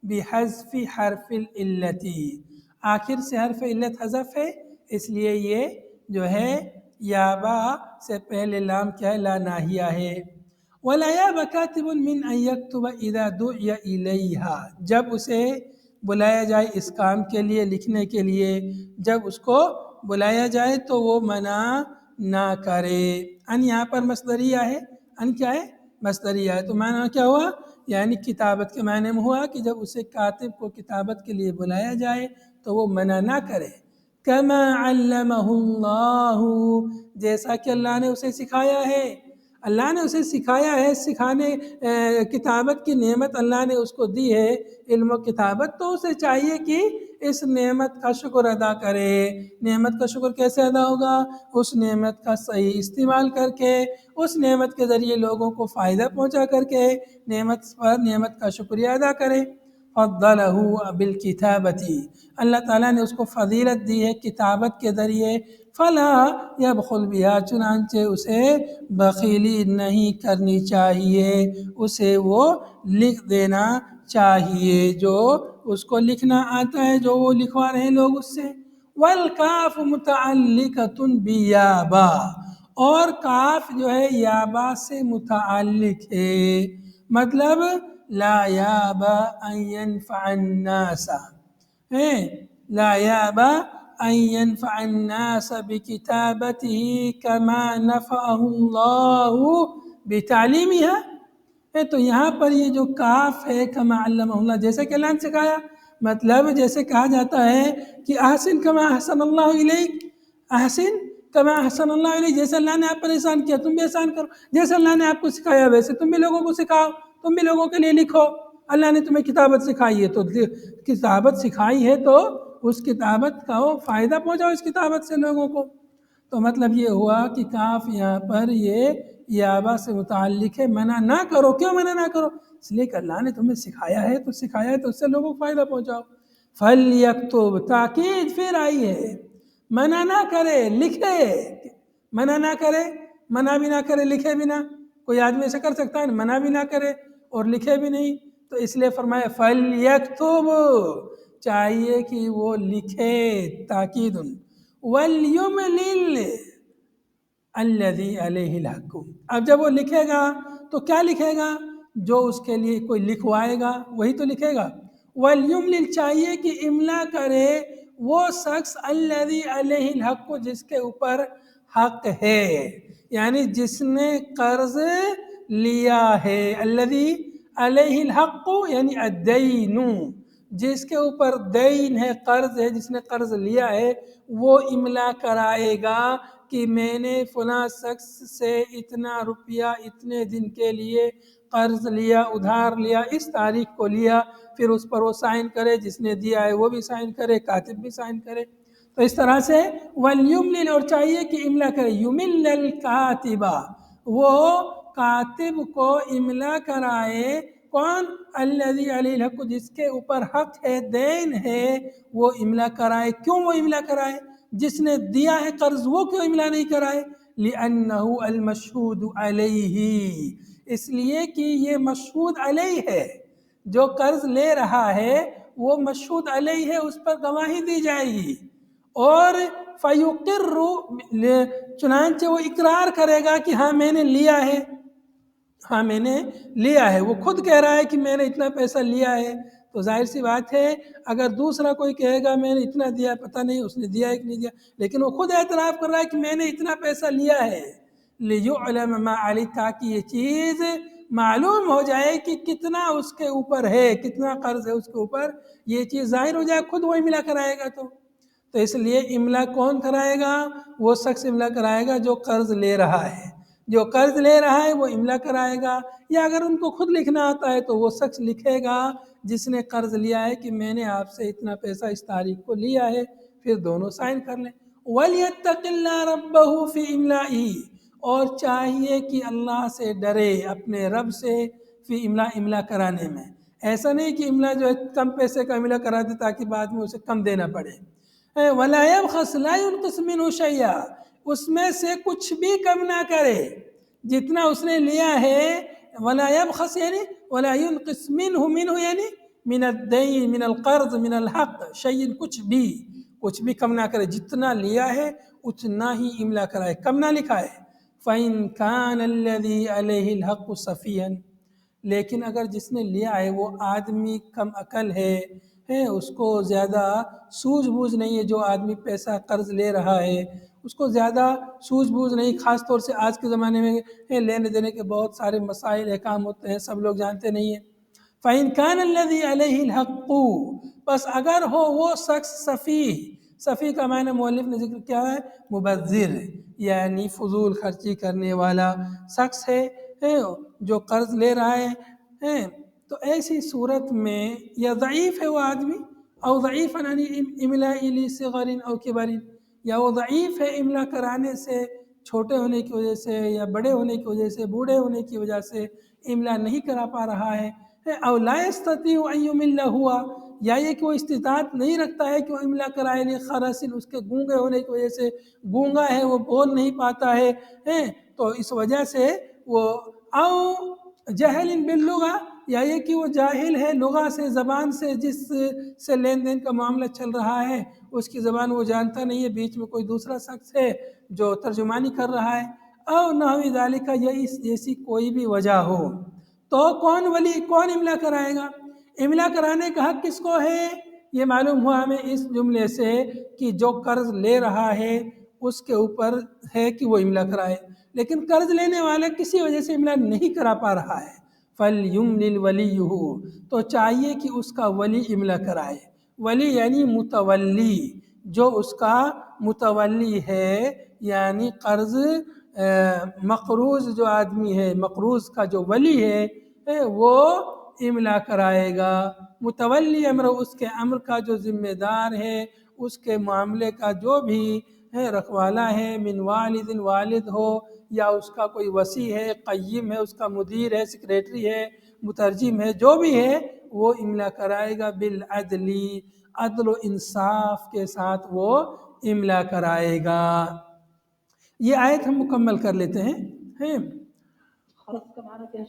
بحذف حرف العلت، آخر سے حرف علت حذف ہے، اس لیے یہ جو ہے یابا سے پہلے لام کیا ہے؟ لا ناہیہ ہے۔ وَلَا يَابَ كَاتِبٌ مِّنْ أَن يَكْتُبَ إِذَا دُعِيَ إِلَيْهَا، جب اسے بلایا جائے اس کام کے لیے، لکھنے کے لیے، جب اس کو بلایا جائے تو وہ منع نہ کرے۔ ان یہاں پر مصدریہ ہے، ان کیا ہے؟ مصدریہ ہے، تو معنی کیا ہوا؟ یعنی کتابت کے معنی میں ہوا کہ جب اسے کاتب کو کتابت کے لیے بلایا جائے تو وہ منع نہ کرے۔ کما علمہ اللہ، جیسا کہ اللہ نے اسے سکھایا ہے، اللہ نے اسے سکھایا ہے، سکھانے کتابت کی نعمت اللہ نے اس کو دی ہے، علم و کتابت، تو اسے چاہیے کہ اس نعمت کا شکر ادا کرے۔ نعمت کا شکر کیسے ادا ہوگا؟ اس نعمت کا صحیح استعمال کر کے، اس نعمت کے ذریعے لوگوں کو فائدہ پہنچا کر کے نعمت پر نعمت کا شکریہ ادا کرے۔ فضلہ بالکتابۃ، اللہ تعالیٰ نے اس کو فضیلت دی ہے کتابت کے ذریعے۔ فلا یبخل بہا، چنانچہ اسے بخیلی نہیں کرنی چاہیے، اسے وہ لکھ دینا چاہیے جو اس کو لکھنا آتا ہے، جو وہ لکھوا رہے ہیں لوگ اس سے۔ والکاف متعلقۃ بیابا، اور کاف جو ہے یابا سے متعلق ہے، مطلب لا یابا ان ینفع الناس، لا یابا ان ینفع الناس بکتابتہ کما نفعہ اللہ بتعلیمها، تو یہاں پر یہ جو کاف ہے کما علمہ اللہ، جیسے کہ اللہ نے سکھایا، مطلب جیسے کہا جاتا ہے کہ احسن کما احسن اللہ الیک، احسن کما احسن اللہ الیک، جیسے اللہ نے آپ پر احسان کیا تم بھی احسان کرو، جیسے اللہ نے آپ کو سکھایا ویسے تم بھی لوگوں کو سکھاؤ، تم بھی لوگوں کے لیے لکھو، اللہ نے تمہیں کتابت سکھائی ہے تو کتابت سکھائی ہے تو اس کتابت کا فائدہ پہنچاؤ اس کتابت سے لوگوں کو۔ تو مطلب یہ ہوا کہ کاف یہاں پر یہ یابا سے متعلق ہے، منع نہ کرو، کیوں منع نہ کرو؟ اس لیے کہ اللہ نے تمہیں سکھایا ہے تو اس سے لوگوں کو فائدہ پہنچاؤ۔ فَلْيَكْتُبْ، تاکید پھر آئی ہے، منع نہ کرے، لکھے، منع نہ کرے، منع بھی نہ کرے، لکھے بھی نہ، کوئی آدمی ایسا کر سکتا ہے منع بھی نہ کرے اور لکھے بھی نہیں، تو اس لیے فرمایا فَلْيَكْتُبْ، چاہیے کہ وہ لکھے، تاکید۔ وَلْيُمْلِلْ الَّذِي عَلَيْهِ الْحَقُّ، اب جب وہ لکھے گا تو کیا لکھے گا؟ جو اس کے لیے کوئی لکھوائے گا وہی تو لکھے گا۔ وَلْيُمْلِلْ، چاہیے کہ املا کرے وہ شخص الَّذِي عَلَيْهِ الْحَقُّ، جس کے اوپر حق ہے، یعنی جس نے قرض لیا ہے، الَّذِي عَلَيْهِ الْحَقُّ یعنی الدَّيْنُ، جس کے اوپر دین ہے، قرض ہے، جس نے قرض لیا ہے، وہ املا کرائے گا کہ میں نے فلاں شخص سے اتنا روپیہ اتنے دن کے لیے قرض لیا، ادھار لیا، اس تاریخ کو لیا، پھر اس پر وہ سائن کرے، جس نے دیا ہے وہ بھی سائن کرے، کاتب بھی سائن کرے۔ تو اس طرح سے وَلْيُمْلِلْ، اور چاہیے کہ املا کرے، یُمِلَّ الْكَاتِبَ، وہ کاتب کو املا کرائے، کون؟ الَّذِي عَلَيْهِ الْحَقُّ، جس کے اوپر حق ہے، دین ہے، وہ املا کرائے۔ کیوں وہ املا کرائے؟ جس نے دیا ہے قرض وہ کیوں املا نہیں کرائے؟ لِأَنَّهُ الْمَشْهُودُ عَلَيْهِ، اس لیے کہ یہ مشہود علیہ ہے، جو قرض لے رہا ہے وہ مشہود علیہ ہے، اس پر گواہی دی جائے گی، اور فَيُقِرُّ، چنانچہ وہ اقرار کرے گا کہ ہاں میں نے لیا ہے، ہاں میں نے لیا ہے، وہ خود کہہ رہا ہے کہ میں نے اتنا پیسہ لیا ہے، تو ظاہر سی بات ہے اگر دوسرا کوئی کہے گا میں نے اتنا دیا، پتہ نہیں اس نے دیا ہے کہ نہیں دیا، لیکن وہ خود اعتراف کر رہا ہے کہ میں نے اتنا پیسہ لیا ہے، لِيُعْلَمَ مَا عَلَيْهِ، تاکہ یہ چیز معلوم ہو جائے کہ کتنا اس کے اوپر ہے، کتنا قرض ہے اس کے اوپر، یہ چیز ظاہر ہو جائے، خود وہ املا کرائے گا تو اس لیے املا کون کرائے گا؟ وہ شخص املا کرائے گا جو قرض لے رہا ہے، جو قرض لے رہا ہے وہ املا کرائے گا، یا اگر ان کو خود لکھنا آتا ہے تو وہ شخص لکھے گا جس نے قرض لیا ہے کہ میں نے آپ سے اتنا پیسہ اس تاریخ کو لیا ہے، پھر دونوں سائن کر لیں۔ وَلْيَتَّقِ اللَّهَ رَبَّهُ فِي إِمْلَائِهِ، اور چاہیے کہ اللہ سے ڈرے اپنے رب سے فی املا کرانے میں، ایسا نہیں کہ املا جو ہے کم پیسے کا املا کرا دے تاکہ بعد میں اسے کم دینا پڑے۔ وَلَا يَبْخَسْ لَا يُنْقِصْ مِنْهُ شَيْئًا، اس میں سے کچھ بھی کم نہ کرے، جتنا اس نے لیا ہے، وَلَا يَبْخَسْ یعنی وَلَا يُنْقِصْ مِنْهُ یعنی من الدین، من القرض، من الحق، شیئن کچھ بھی کم نہ کرے، جتنا لیا ہے اتنا ہی املا کرائے، کم نہ لکھائے۔ فَإِنْ كَانَ الَّذِي عَلَيْهِ الْحَقُّ صَفِيًّا، لیکن اگر جس نے لیا ہے وہ آدمی کم عقل ہے، اس کو زیادہ سوجھ بوجھ نہیں ہے، جو آدمی پیسہ قرض لے رہا ہے اس کو زیادہ سوجھ بوجھ نہیں، خاص طور سے آج کے زمانے میں لینے دینے کے بہت سارے مسائل احکام ہوتے ہیں، سب لوگ جانتے نہیں ہیں۔ فَإِنْ كَانَ الَّذِي عَلَيْهِ الْحَقُّ، بس اگر ہو وہ شخص صفی کا معنی مؤلف نے ذکر کیا ہے مبذر، یعنی فضول خرچی کرنے والا شخص ہے جو قرض لے رہا ہے، تو ایسی صورت میں یا ضعیف ہے وہ آدمی، او ضعیف یعنی املاء لصغر او کبر، یا وہ ضعیف ہے املا کرانے سے، چھوٹے ہونے کی وجہ سے یا بڑے ہونے کی وجہ سے، بوڑھے ہونے کی وجہ سے املا نہیں کرا پا رہا ہے، او لا يستطيع ان يمل ہوا، یا یہ کہ وہ استطاعت نہیں رکھتا ہے کہ وہ املا کرائے، خرس اس کے گونگے ہونے کی وجہ سے، گونگا ہے وہ بول نہیں پاتا ہے، تو اس وجہ سے وہ، او جہل باللغہ، یا یہ کہ وہ جاہل ہے لغہ سے، زبان سے، جس سے لین دین کا معاملہ چل رہا ہے اس کی زبان وہ جانتا نہیں ہے، بیچ میں کوئی دوسرا شخص ہے جو ترجمانی کر رہا ہے، او نحو ذالک، یا اس جیسی کوئی بھی وجہ ہو، تو کون املا کرائے گا؟ املا کرانے کا حق کس کو ہے؟ یہ معلوم ہوا ہمیں اس جملے سے کہ جو قرض لے رہا ہے اس کے اوپر ہے کہ وہ املا کرائے، لیکن قرض لینے والا کسی وجہ سے املا نہیں کرا پا رہا ہے، فَلْيُمْلِلْ وَلِيُّهُ، تو چاہیے کہ اس کا ولی املا کرائے، ولی یعنی متولی، جو اس کا متولی ہے، یعنی قرض مقروض جو آدمی ہے، مقروض کا جو ولی ہے وہ املا کرائے گا، متولی امر، اس کے امر کا جو ذمہ دار ہے، اس کے معاملے کا جو بھی رکھوالا ہے، من والد، والد ہو، یا اس کا کوئی وصی ہے، قیم ہے، اس کا مدیر ہے، سیکریٹری ہے، مترجم ہے، جو بھی ہے وہ املا کرائے گا، بالعدل، عدل و انصاف کے ساتھ وہ املا کرائے گا۔ یہ آیت ہم مکمل کر لیتے ہیں۔ خرس کا معنی کیا ہے؟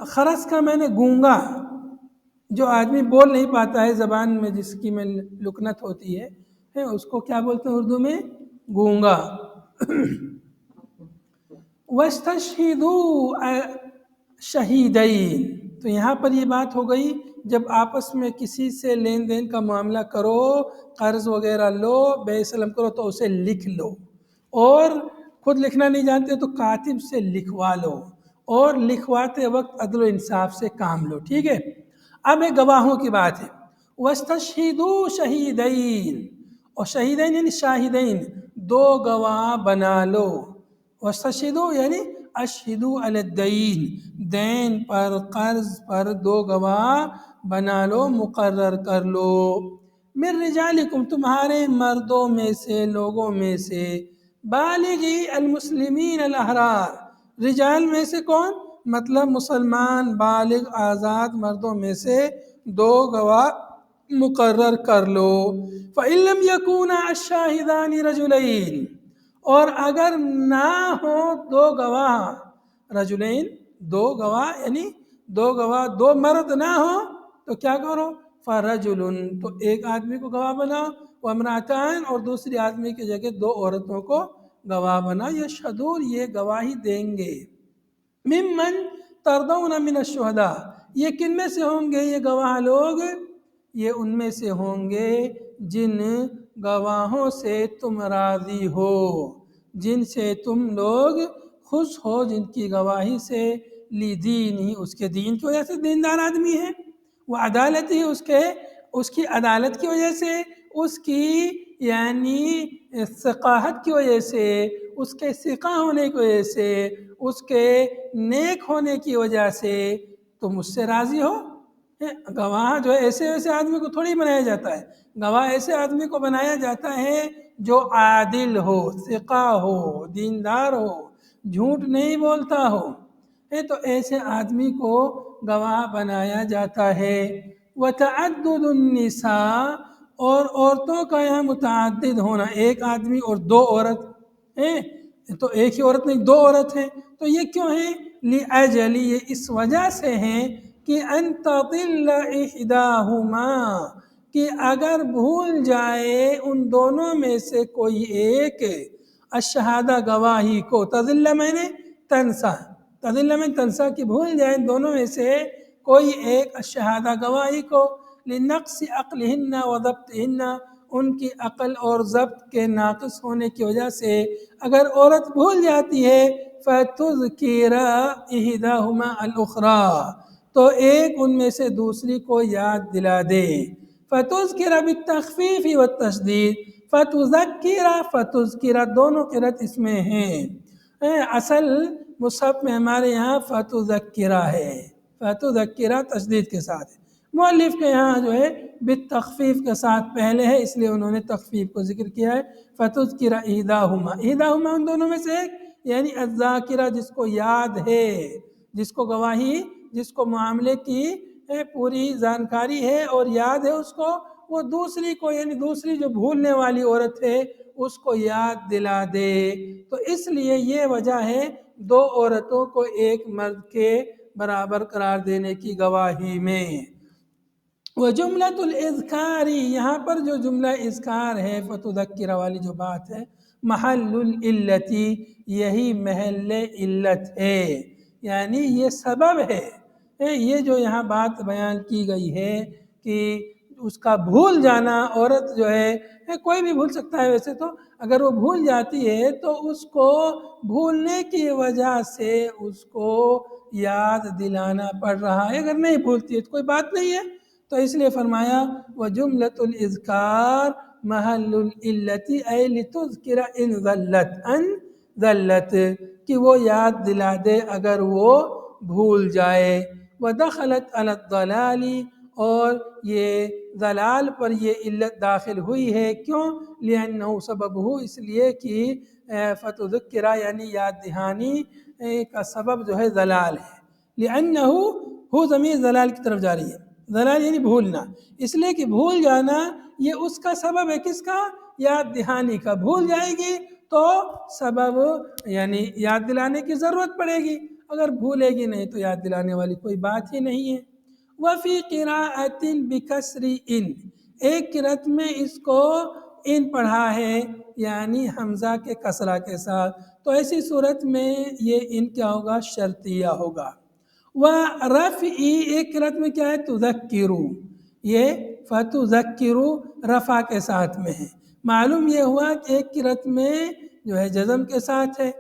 خرس کا میں نے گونگا، جو آدمی بول نہیں پاتا ہے، زبان میں جس کی میں لکنت ہوتی ہے، اس کو کیا بولتے ہیں اردو میں؟ گونگا۔ وَاسْتَشْهِدُوا شَهِیدَیْن، تو یہاں پر یہ بات ہو گئی جب آپس میں کسی سے لین دین کا معاملہ کرو، قرض وغیرہ لو، بے سلم کرو، تو اسے لکھ لو، اور خود لکھنا نہیں جانتے تو کاتب سے لکھوا لو، اور لکھواتے وقت عدل و انصاف سے کام لو، ٹھیک ہے؟ اب ایک گواہوں کی بات ہے، وَاسْتَشْهِدُوا شَهِیدَیْن، اور شہیدین یعنی شاہدین، دو گواہ بنا لو، وَاسْتَشْهِدُوا یعنی اشہدوا علی الدین، دین پر، قرض پر دو گواہ بنا لو، مقرر کر لو، من رجالکم، تمہارے مردوں میں سے، لوگوں میں سے، بالغی المسلمین الاحرار، رجال میں سے کون؟ مطلب مسلمان بالغ آزاد مردوں میں سے دو گواہ مقرر کر لو، فَإِن لَمْ يَكُونَا الشَّاهِدَانِ رَجُلَيْنِ، اور اگر نہ ہو دو گواہ، رجلین دو گواہ، یعنی دو گواہ دو مرد نہ ہو تو کیا کرو؟ فَرَجُلٌ، تو ایک آدمی کو گواہ بناؤ، وَامْرَأَتَانِ، اور دوسری آدمی کی جگہ دو عورتوں کو گواہ بنا، یشہدون، یہ گواہی دیں گے، ممن ترضون من الشہداء، یہ کن میں سے ہوں گے یہ گواہ لوگ؟ یہ ان میں سے ہوں گے جن گواہوں سے تم راضی ہو، جن سے تم لوگ خوش ہو، جن کی گواہی سے لی دین ہی، اس کے دین کی وجہ سے دیندار آدمی ہے، وہ عدالت ہی، اس کی عدالت کی وجہ سے، اس کی یعنی ثقاہت کی وجہ سے، اس کے ثقہ ہونے کی وجہ سے، اس کے نیک ہونے کی وجہ سے تم اس سے راضی ہو۔ گواہ جو ہے ایسے ویسے آدمی کو تھوڑی بنایا جاتا ہے، گواہ ایسے آدمی کو بنایا جاتا ہے جو عادل ہو، ثقہ ہو، دیندار ہو، جھوٹ نہیں بولتا ہو، تو ایسے آدمی کو گواہ بنایا جاتا ہے۔ وتعدد النساء، اور عورتوں کا یہاں متعدد ہونا، ایک آدمی اور دو عورت ہیں، تو ایک ہی عورت نہیں، دو عورت ہیں، تو یہ کیوں ہیں؟ لِأَجَلِ، یہ اس وجہ سے ہیں کہ أَن تَضِلَّ إِحْدَاهُمَا، کہ اگر بھول جائے ان دونوں میں سے کوئی ایک، الشہادہ گواہی کو، تضل میں نے تنسا، تضل میں تنسا کہ بھول جائے ان دونوں میں سے کوئی ایک الشہادہ گواہی کو، لنقص عقلہن و ضبطہن، ان کی عقل اور ضبط کے ناقص ہونے کی وجہ سے اگر عورت بھول جاتی ہے، فَتُذْكِرَ إِحْدَاهُمَا الْأُخْرَى، تو ایک ان میں سے دوسری کو یاد دلا دے۔ فَتُذْكِرَ بِالتَّخْفِيفِ وَالتَّشْدِيد، فتذکرہ دونوں قرأت اس میں ہیں، اصل مصحف میں ہمارے یہاں فتذکرہ ہے، فتذکرہ تشدید کے ساتھ ہے، مؤلف کے یہاں جو ہے بالتخفیف کے ساتھ پہلے ہے، اس لیے انہوں نے تخفیف کو ذکر کیا ہے۔ فتذکرہ احداہما، احداہما ان دونوں میں سے ایک، یعنی الذاکرہ جس کو یاد ہے، جس کو گواہی، جس کو معاملے کی پوری جانکاری ہے اور یاد ہے اس کو، وہ دوسری کو، یعنی دوسری جو بھولنے والی عورت ہے اس کو یاد دلا دے۔ تو اس لیے یہ وجہ ہے دو عورتوں کو ایک مرد کے برابر قرار دینے کی گواہی میں۔ وجملۃ الاذکار، یہاں پر جو جملہ اذکار ہے فتذکرہ والی جو بات ہے، محل العلت، یہی محل علت ہے، یعنی یہ سبب ہے، یہ جو یہاں بات بیان کی گئی ہے کہ اس کا بھول جانا، عورت جو ہے کوئی بھی بھول سکتا ہے ویسے تو، اگر وہ بھول جاتی ہے تو اس کو بھولنے کی وجہ سے اس کو یاد دلانا پڑ رہا ہے، اگر نہیں بھولتی ہے تو کوئی بات نہیں ہے، تو اس لیے فرمایا وجملۃ الاذکار محل العلت ای لتذکر ان ذلت، کہ وہ یاد دلا دے اگر وہ بھول جائے۔ ودخلت علی الضلال، اور یہ ضلال پر یہ علت داخل ہوئی ہے، کیوں؟ لأنہ سببہ، اس لیے کہ فتذکرہ یعنی یاد دہانی کا سبب جو ہے ضلال ہے، لأنہ ہو ضمیر ضلال کی طرف جاری ہے، ضلال یعنی بھولنا، اس لیے کہ بھول جانا یہ اس کا سبب ہے، کس کا؟ یاد دہانی کا، بھول جائے گی تو سبب یعنی یاد دلانے کی ضرورت پڑے گی، اگر بھولے گی نہیں تو یاد دلانے والی کوئی بات ہی نہیں ہے۔ وفی قراءۃ بکسر ان، ایک قرأت میں اس کو ان پڑھا ہے یعنی حمزہ کے کسرہ کے ساتھ، تو ایسی صورت میں یہ ان کیا ہوگا؟ شرطیہ ہوگا۔ ورفعی، ایک قرأت میں کیا ہے؟ تذکرو، یہ فتذکرو رفع کے ساتھ میں ہے، معلوم یہ ہوا کہ ایک قرأت میں جو ہے جزم کے ساتھ ہے۔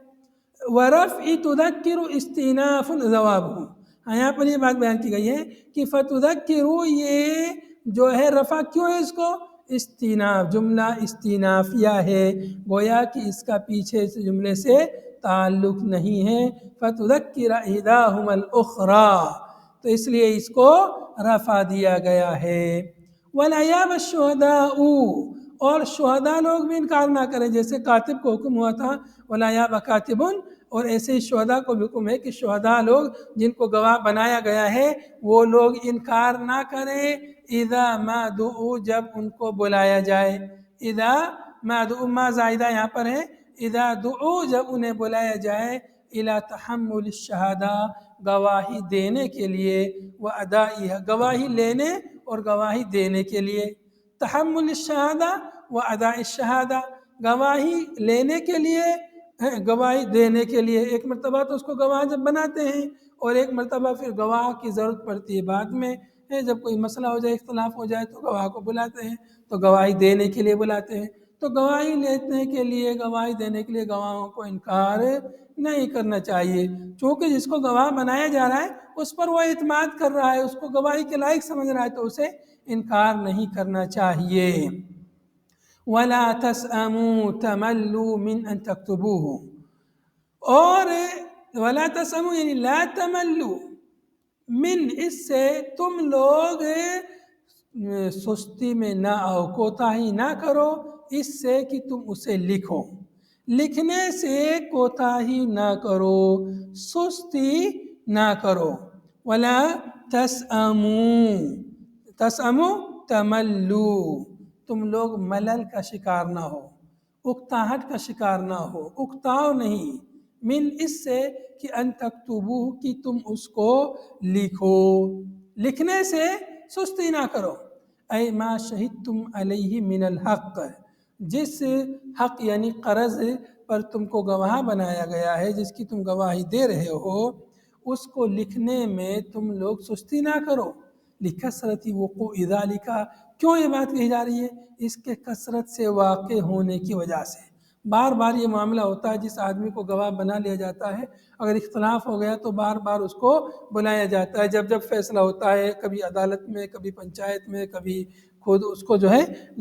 ورفع تذکر استئناف ضوابہ، یہاں پر یہ بات بیان کی گئی ہے کہ فتذکرو یہ جو ہے رفع کیوں ہے اس کو؟ استئناف، جملہ استئنافیہ ہے، گویا کہ اس کا پیچھے سے جملے سے تعلق نہیں ہے، فتذکر احداہما الاخری، تو اس لیے اس کو رفع دیا گیا ہے۔ ولا یاب الشہداء، اور شہداء لوگ بھی انکار نہ کریں، جیسے کاتب کو حکم ہوا تھا ولا یاب کاتب، اور ایسے ہی شہداء کو بھی حکم ہے کہ شہداء لوگ جن کو گواہ بنایا گیا ہے وہ لوگ انکار نہ کریں، اذا ما دعوا، جب ان کو بلایا جائے، اذا ما دعوا، ما زائدہ یہاں پر ہے، اذا دعوا، جب انہیں بلایا جائے، الی تحمل الشہادہ، گواہی دینے کے لیے، وادائها، گواہی لینے اور گواہی دینے کے لیے، تحمل الشہادہ و اداء الشہادہ، گواہی لینے کے لیے گواہی دینے کے لیے ایک مرتبہ تو اس کو گواہ جب بناتے ہیں اور ایک مرتبہ پھر گواہ کی ضرورت پڑتی ہے بعد میں، جب کوئی مسئلہ ہو جائے اختلاف ہو جائے تو گواہ کو بلاتے ہیں، تو گواہی دینے کے لیے بلاتے ہیں۔ تو گواہی لینے کے لیے گواہی دینے کے لیے گواہوں کو انکار نہیں کرنا چاہیے، چونکہ جس کو گواہ بنایا جا رہا ہے اس پر وہ اعتماد کر رہا ہے، اس کو گواہی کے لائق سمجھ رہا ہے، تو اسے انکار نہیں کرنا چاہیے۔ وَلَا تَسْأَمُوا تَمَلُّوا مِنْ أَن تَكْتُبُوهُ، اور وَلَا تَسْأَمُوا یعنی لا تَمَلُّوا من، اس سے تم لوگ سستی میں نہ آؤ، کوتاہی نہ کرو اس سے کہ تم اسے لکھو، لکھنے سے کوتاہی نہ کرو، سستی نہ کرو۔ وَلَا تَسْأَمُوا، تَسْأَمُوا تَمَلُّوا، تم لوگ ملل کا شکار نہ ہو، اکتاہٹ کا شکار نہ ہو، اکتاؤ نہیں، من اس سے کہ ان تکتبو کہ تم اس کو لکھو، لکھنے سے سستی نہ کرو۔ اے ما شہدتم علیہ من الحق، جس حق یعنی قرض پر تم کو گواہ بنایا گیا ہے، جس کی تم گواہی دے رہے ہو، اس کو لکھنے میں تم لوگ سستی نہ کرو۔ لکثرت وقوع ذالک، کیوں یہ بات کہی جا رہی ہے؟ اس کے کثرت سے واقع ہونے کی وجہ سے، بار بار یہ معاملہ ہوتا ہے، جس آدمی کو گواہ بنا لیا جاتا ہے اگر اختلاف ہو گیا تو بار بار اس کو بلایا جاتا ہے، جب فیصلہ ہوتا ہے، کبھی عدالت میں، کبھی پنچایت میں، کبھی خود اس کو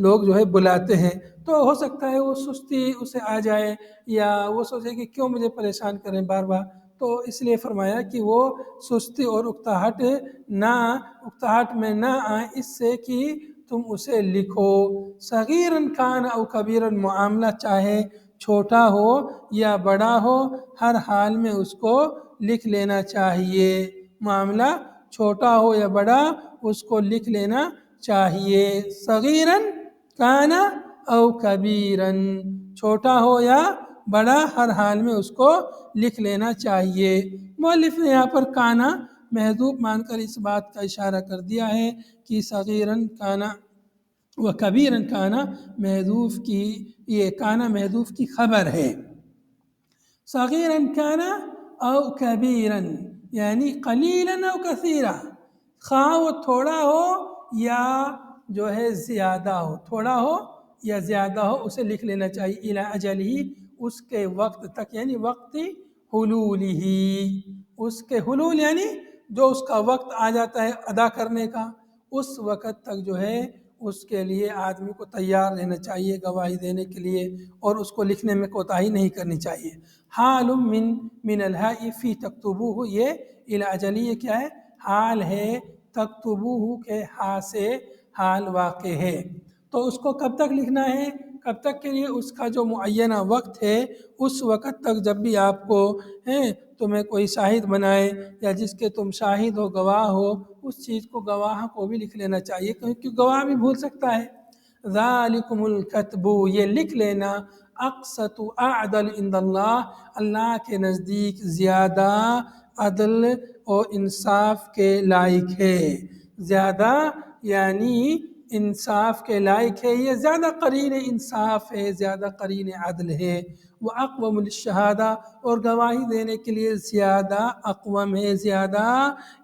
لوگ بلاتے ہیں، تو ہو سکتا ہے وہ سستی اسے آ جائے، یا وہ سوچے کہ کیوں مجھے پریشان کریں بار بار، تو اس لیے فرمایا کہ وہ سستی اور اکتاہٹ میں نہ آئیں، اس سے کہ تم اسے لکھو۔ صغیراً کان او کبیراً، معاملہ چاہے چھوٹا ہو یا بڑا ہو، ہر حال میں اس کو لکھ لینا چاہیے، معاملہ چھوٹا ہو یا بڑا اس کو لکھ لینا چاہیے۔ صغیراً کان او کبیراً، چھوٹا ہو یا بڑا ہر حال میں اس کو لکھ لینا چاہیے۔ مؤلف نے یہاں پر کانا محذوف مان کر اس بات کا اشارہ کر دیا ہے کہ صغیراً کانا و کبیراً کانا محذوف کی، یہ کانا محذوف کی خبر ہے۔ صغیراً کانا او کبیراً یعنی قلیلاً او کثیرا، خواہ وہ تھوڑا ہو یا زیادہ ہو، تھوڑا ہو یا زیادہ ہو، اسے لکھ لینا چاہیے۔ الی اجلہ، اس کے وقت تک، یعنی وقت حلولہ، اس کے حلول یعنی جو اس کا وقت آ جاتا ہے ادا کرنے کا، اس وقت تک اس کے لیے آدمی کو تیار رہنا چاہیے گواہی دینے کے لیے، اور اس کو لکھنے میں کوتاہی نہیں کرنی چاہیے۔ حال من الہاء فی تکتبوہ، یہ الی اجلہ یہ کیا ہے؟ حال ہے، تکتبوہ کے ہاں سے حال واقع ہے، تو اس کو کب تک لکھنا ہے؟ کب تک کے لیے؟ اس کا جو معینہ وقت ہے، اس وقت تک جب بھی آپ کو تمہیں کوئی شاہد بنائے یا جس کے تم شاہد ہو، گواہ ہو، اس چیز کو گواہ کو بھی لکھ لینا چاہیے، کیونکہ گواہ بھی بھول سکتا ہے۔ ذالکم الکتب، یہ لکھ لینا، اقسط اعدل عند اللہ، اللہ کے نزدیک زیادہ عدل اور انصاف کے لائق ہے، زیادہ یعنی انصاف کے لائق ہے، یہ زیادہ قرین انصاف ہے، زیادہ قرین عدل ہے۔ وہ اقوم للشہادہ، اور گواہی دینے کے لیے زیادہ اقوم ہے، زیادہ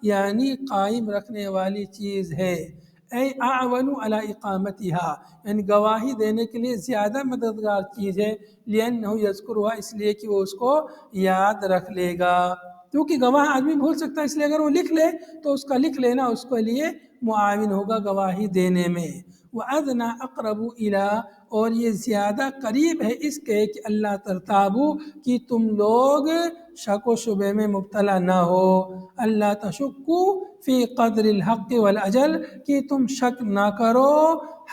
یعنی قائم رکھنے والی چیز ہے۔ اے اعون علی اقامتہا، یعنی گواہی دینے کے لیے زیادہ مددگار چیز ہے، لأنہ یذکرھا، اس لیے کہ وہ اس کو یاد رکھ لے گا، کیونکہ گواہ آدمی بھول سکتا ہے، اس لیے اگر وہ لکھ لے تو اس کا لکھ لینا اس کے لیے معاون ہوگا گواہی دینے میں۔ وَأَدْنَا أَقْرَبُ إِلَىٰ، اور یہ زیادہ قریب ہے اس کے کہ اللہ ترتابو، کہ تم لوگ شک و شبہ میں مبتلا نہ ہو، اللہ تشکو فی قدر الحق والاجل، کہ تم شک نہ کرو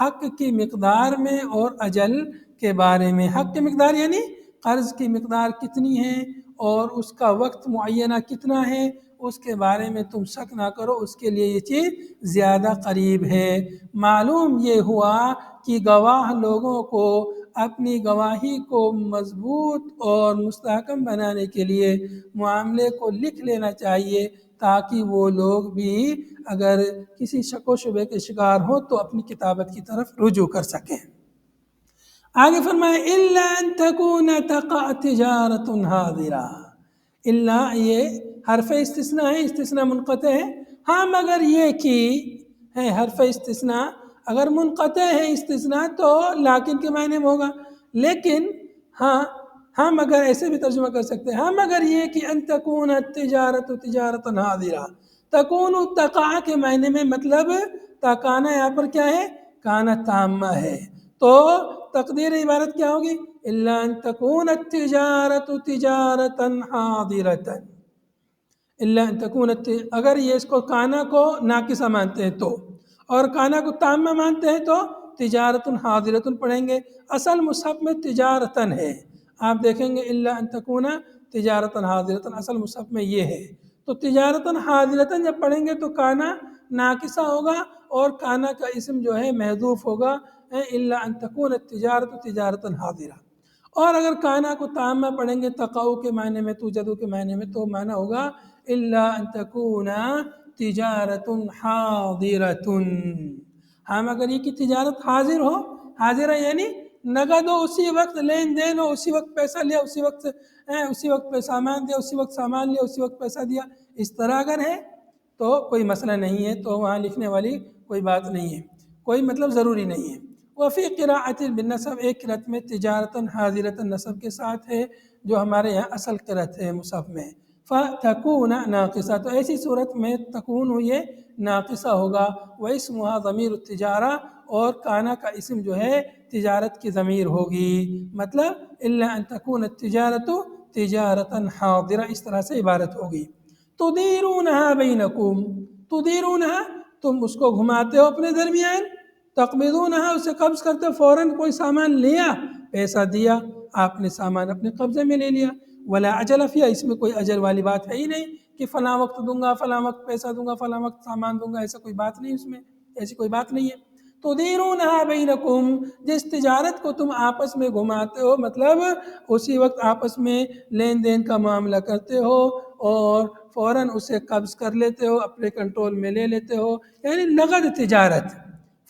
حق کی مقدار میں اور اجل کے بارے میں۔ حق کی مقدار یعنی قرض کی مقدار کتنی ہے اور اس کا وقت معینہ کتنا ہے، اس کے بارے میں تم شک نہ کرو، اس کے لیے یہ چیز زیادہ قریب ہے۔ معلوم یہ ہوا کہ گواہ لوگوں کو اپنی گواہی کو مضبوط اور مستحکم بنانے کے لیے معاملے کو لکھ لینا چاہیے، تاکہ وہ لوگ بھی اگر کسی شک و شبہ کے شکار ہوں تو اپنی کتابت کی طرف رجوع کر سکیں۔ آگے فرمائے الا ان تکون تجارت حاضرہ، الا یہ حرف استثناء ہے، استثناء منقطع ہے، ہاں مگر یہ کہ ہے حرف استثناء اگر منقطع ہے استثناء تو لیکن کے معنی میں ہوگا، لیکن ہاں ہاں مگر ایسے بھی ترجمہ کر سکتے ہیں، ہاں مگر یہ کہ ان تکون تجارت حاضرہ، تکون تقع کے معنی میں مطلب تکانا یہاں پر کیا ہے، کانا تامہ ہے، تو تقدیر عبارت کیا ہوگی الا ان تکون التجارت تجارتا حاضرتا، الا ان تکون اگر یہ اس کو کانا کو ناقصہ مانتے ہیں تو، اور کانا کو تامہ مانتے ہیں تو تجارت حاضرت پڑھیں گے، اصل مصحف میں تجارتن ہے، آپ دیکھیں گے الا ان تکون تجارتا حاضرتا اصل مصحف میں یہ ہے، تو تجارتن حاضرتن جب پڑھیں گے تو کانا ناقصہ ہوگا اور کانا کا اسم جو ہے محذوف ہوگا، الا ان تکون التجارت تجارتا حاضرہ، اور اگر کانا کو تامہ پڑھیں گے تقاؤ کے معنی میں توجدو کے معنی میں تو معنی ہوگا الا ان تکون تجارت حاضرۃ، ہم اگر یہ کی تجارت حاضر ہو، حاضرہ یعنی نقد ہو، اسی وقت لین دین ہو، اسی وقت پیسہ لیا، اسی وقت پہ سامان دیا، اسی وقت سامان لیا، اسی وقت پیسہ دیا، اس طرح اگر ہے تو کوئی مسئلہ نہیں ہے، تو وہاں لکھنے والی کوئی بات نہیں ہے، کوئی مطلب ضروری نہیں ہے۔ وفی قراءۃ بالنصب، ایک قرأت میں تجارتاً حاضرتاً نصب کے ساتھ ہے جو ہمارے یہاں اصل قرأت ہے مصحف میں، فتکون ناقصہ، تو ایسی صورت میں تکون یہ ناقصہ ہوگا، واسمھا ضمیر التجارہ، اور کانا کا اسم جو ہے تجارت کی ضمیر ہوگی، مطلب الا ان تکون التجارت تجارتاً حاضرہ، اس طرح سے عبارت ہوگی۔ تدیرونہا بینکم، تدیرونہا تم اس کو گھماتے ہو اپنے درمیان، تقبضونہا اسے قبض کرتے ہو، فوراً کوئی سامان لیا پیسہ دیا آپ نے سامان اپنے قبضے میں لے لیا، ولا اجل فیہا، اس میں کوئی اجل والی بات ہے ہی نہیں کہ فلاں وقت دوں گا، فلاں وقت پیسہ دوں گا، فلاں وقت سامان دوں گا، ایسا کوئی بات نہیں، اس میں ایسی کوئی بات نہیں ہے۔ تدیرونہا بینکم، جس تجارت کو تم آپس میں گھماتے ہو، مطلب اسی وقت آپس میں لین دین کا معاملہ کرتے ہو اور فوراً اسے قبض کر لیتے ہو، اپنے کنٹرول میں لے لیتے ہو، یعنی نقد تجارت،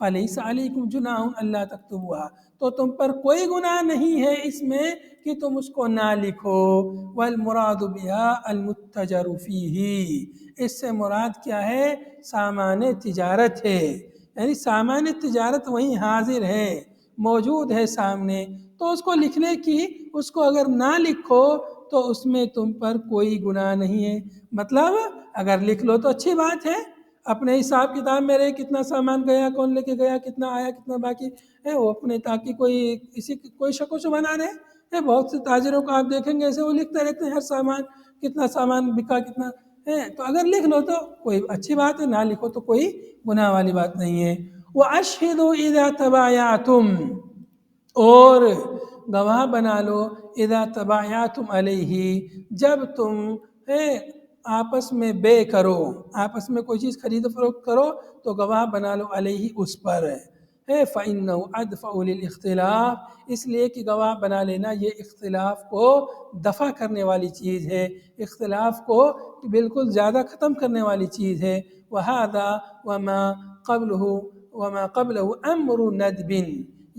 فَلَيْسَ عَلَيْكُمْ جُنَاحٌ أَلَّا تَكْتُبُوهَا، تو تم پر کوئی گناہ نہیں ہے اس میں کہ تم اس کو نہ لکھو، وَالْمُرَادُ بِهَا الْمُتَّجَرُ فِيهِ، اس سے مراد کیا ہے، سامان تجارت ہے، یعنی سامان تجارت وہیں حاضر ہے، موجود ہے سامنے، تو اس کو لکھنے کی، اس کو اگر نہ لکھو تو اس میں تم پر کوئی گناہ نہیں ہے، مطلب اگر لکھ لو تو اچھی بات ہے، اپنے حساب کتاب میں رہے کتنا سامان گیا، کون لے کے گیا، کتنا آیا، کتنا باقی ہے وہ اپنے، تاکہ کوئی شک و شبہ نہ رہے، بہت سے تاجروں کو آپ دیکھیں گے ایسے وہ لکھتے رہتے ہیں ہر سامان، کتنا سامان بکا، کتنا ہے، تو اگر لکھ لو تو کوئی اچھی بات ہے، نہ لکھو تو کوئی گناہ والی بات نہیں ہے۔ وَأَشْهِدُوا إِذَا تَبَايَعْتُمْ، اور گواہ بنا لو، اذا تبایعتم علیہ، جب تم آپس میں بے کرو، آپس میں کوئی چیز خرید و فروخت کرو تو گواہ بنا لو علیہ، اس پر، فإنه أدفع للاختلاف، اس لیے کہ گواہ بنا لینا یہ اختلاف کو دفع کرنے والی چیز ہے، اختلاف کو بالکل زیادہ ختم کرنے والی چیز ہے۔ وَهَذَا وَمَا قَبْلَهُ أَمْرُ نَدْبٍ،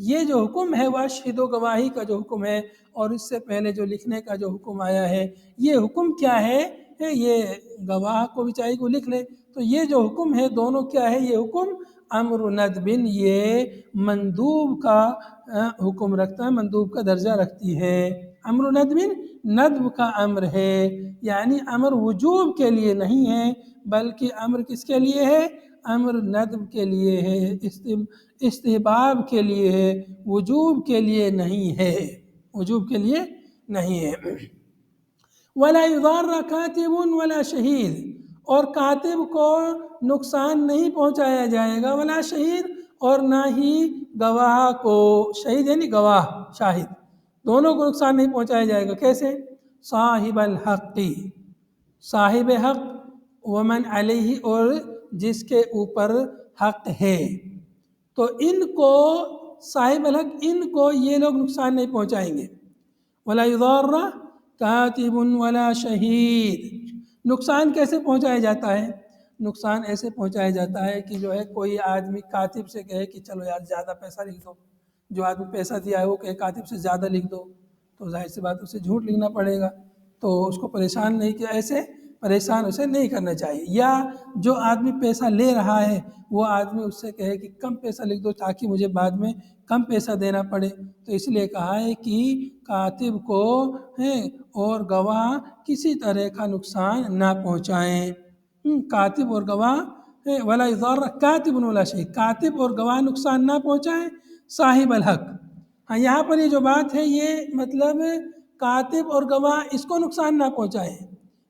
یہ جو حکم ہے واشہدو، گواہی کا جو حکم ہے، اور اس سے پہلے جو لکھنے کا جو حکم آیا ہے، یہ حکم کیا ہے، یہ گواہ کو بھی چاہیے کہ لکھ لے، تو یہ جو حکم ہے دونوں کیا ہے، یہ حکم امر ندبن، یہ مندوب کا حکم رکھتا ہے، مندوب کا درجہ رکھتی ہے، امر ندبن ندب کا امر ہے، یعنی امر وجوب کے لیے نہیں ہے بلکہ امر کس کے لیے ہے، امر ندب کے لیے ہے، استحباب کے لیے ہے، وجوب کے لیے نہیں ہے، وجوب کے لیے نہیں ہے۔ وَلَا يُضَارَّ كَاتِبٌ وَلَا شَهِيدٌ، اور کاتب کو نقصان نہیں پہنچایا جائے گا، ولا شہید، اور نہ ہی گواہ کو، شہید یعنی گواہ، شاہد، دونوں کو نقصان نہیں پہنچایا جائے گا، کیسے، صاحب الحق، صاحب حق، ومن علیہ، اور جس کے اوپر حق ہے، تو ان کو صاحب الحق، ان کو یہ لوگ نقصان نہیں پہنچائیں گے۔ ولا یضار کاتب ولا شہید، نقصان کیسے پہنچایا جاتا ہے، نقصان ایسے پہنچایا جاتا ہے کہ جو ہے کوئی آدمی کاتب سے کہے کہ چلو یار زیادہ پیسہ لکھ دو، جو آدمی پیسہ دیا ہے وہ کہ کاتب سے زیادہ لکھ دو، تو ظاہر سی بات اسے جھوٹ لکھنا پڑے گا، تو اس کو پریشان نہیں کیا، ایسے پریشان اسے نہیں کرنا چاہیے۔ یا جو آدمی پیسہ لے رہا ہے وہ آدمی اس سے کہے کہ کم پیسہ لکھ دو تاکہ مجھے بعد میں کم پیسہ دینا پڑے، تو اس لیے کہا ہے کہ کاتب کو اور گواہ کسی طرح کا نقصان نہ پہنچائیں۔ کاتب اور گواہ ولا یضار کاتب ولا شہید، کاتب اور گواہ نقصان نہ پہنچائیں صاحب الحق۔ ہاں یہاں پر یہ جو بات ہے یہ مطلب کاتب اور گواہ اس کو نقصان نہ پہنچائیں،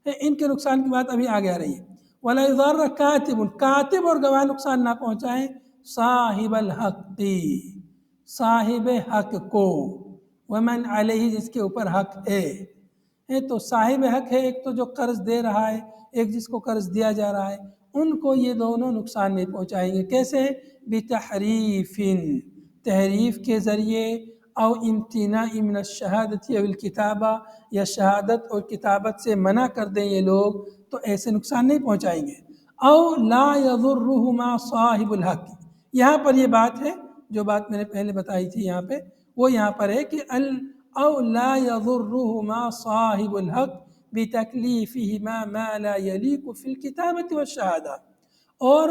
ان کے نقصان کی بات ابھی آگے آ رہی ہے۔ ولا یضار کاتب، کاتب اور گواہ نقصان نہ پہنچائیں صاحب الحق، صاحب حق کو، ومن علیہ جس کے اوپر حق ہے۔ تو صاحب حق ہے ایک تو جو قرض دے رہا ہے، ایک جس کو قرض دیا جا رہا ہے، ان کو یہ دونوں نقصان نہیں پہنچائیں گے۔ کیسے؟ بتحریف، تحریف کے ذریعے، او امتناع من الشہادت او الکتابہ، یا شہادت اور کتابت سے منع کر دیں یہ لوگ، تو ایسے نقصان نہیں پہنچائیں گے۔ او لا یضرہما صاحب الحق، یہاں پر یہ بات ہے جو بات میں نے پہلے بتائی تھی یہاں پہ، وہ یہاں پر ہے کہ او لا یضرہما صاحب الحق بتکلیفہما ما لا یلیق فی الکتابۃ والشہادہ، اور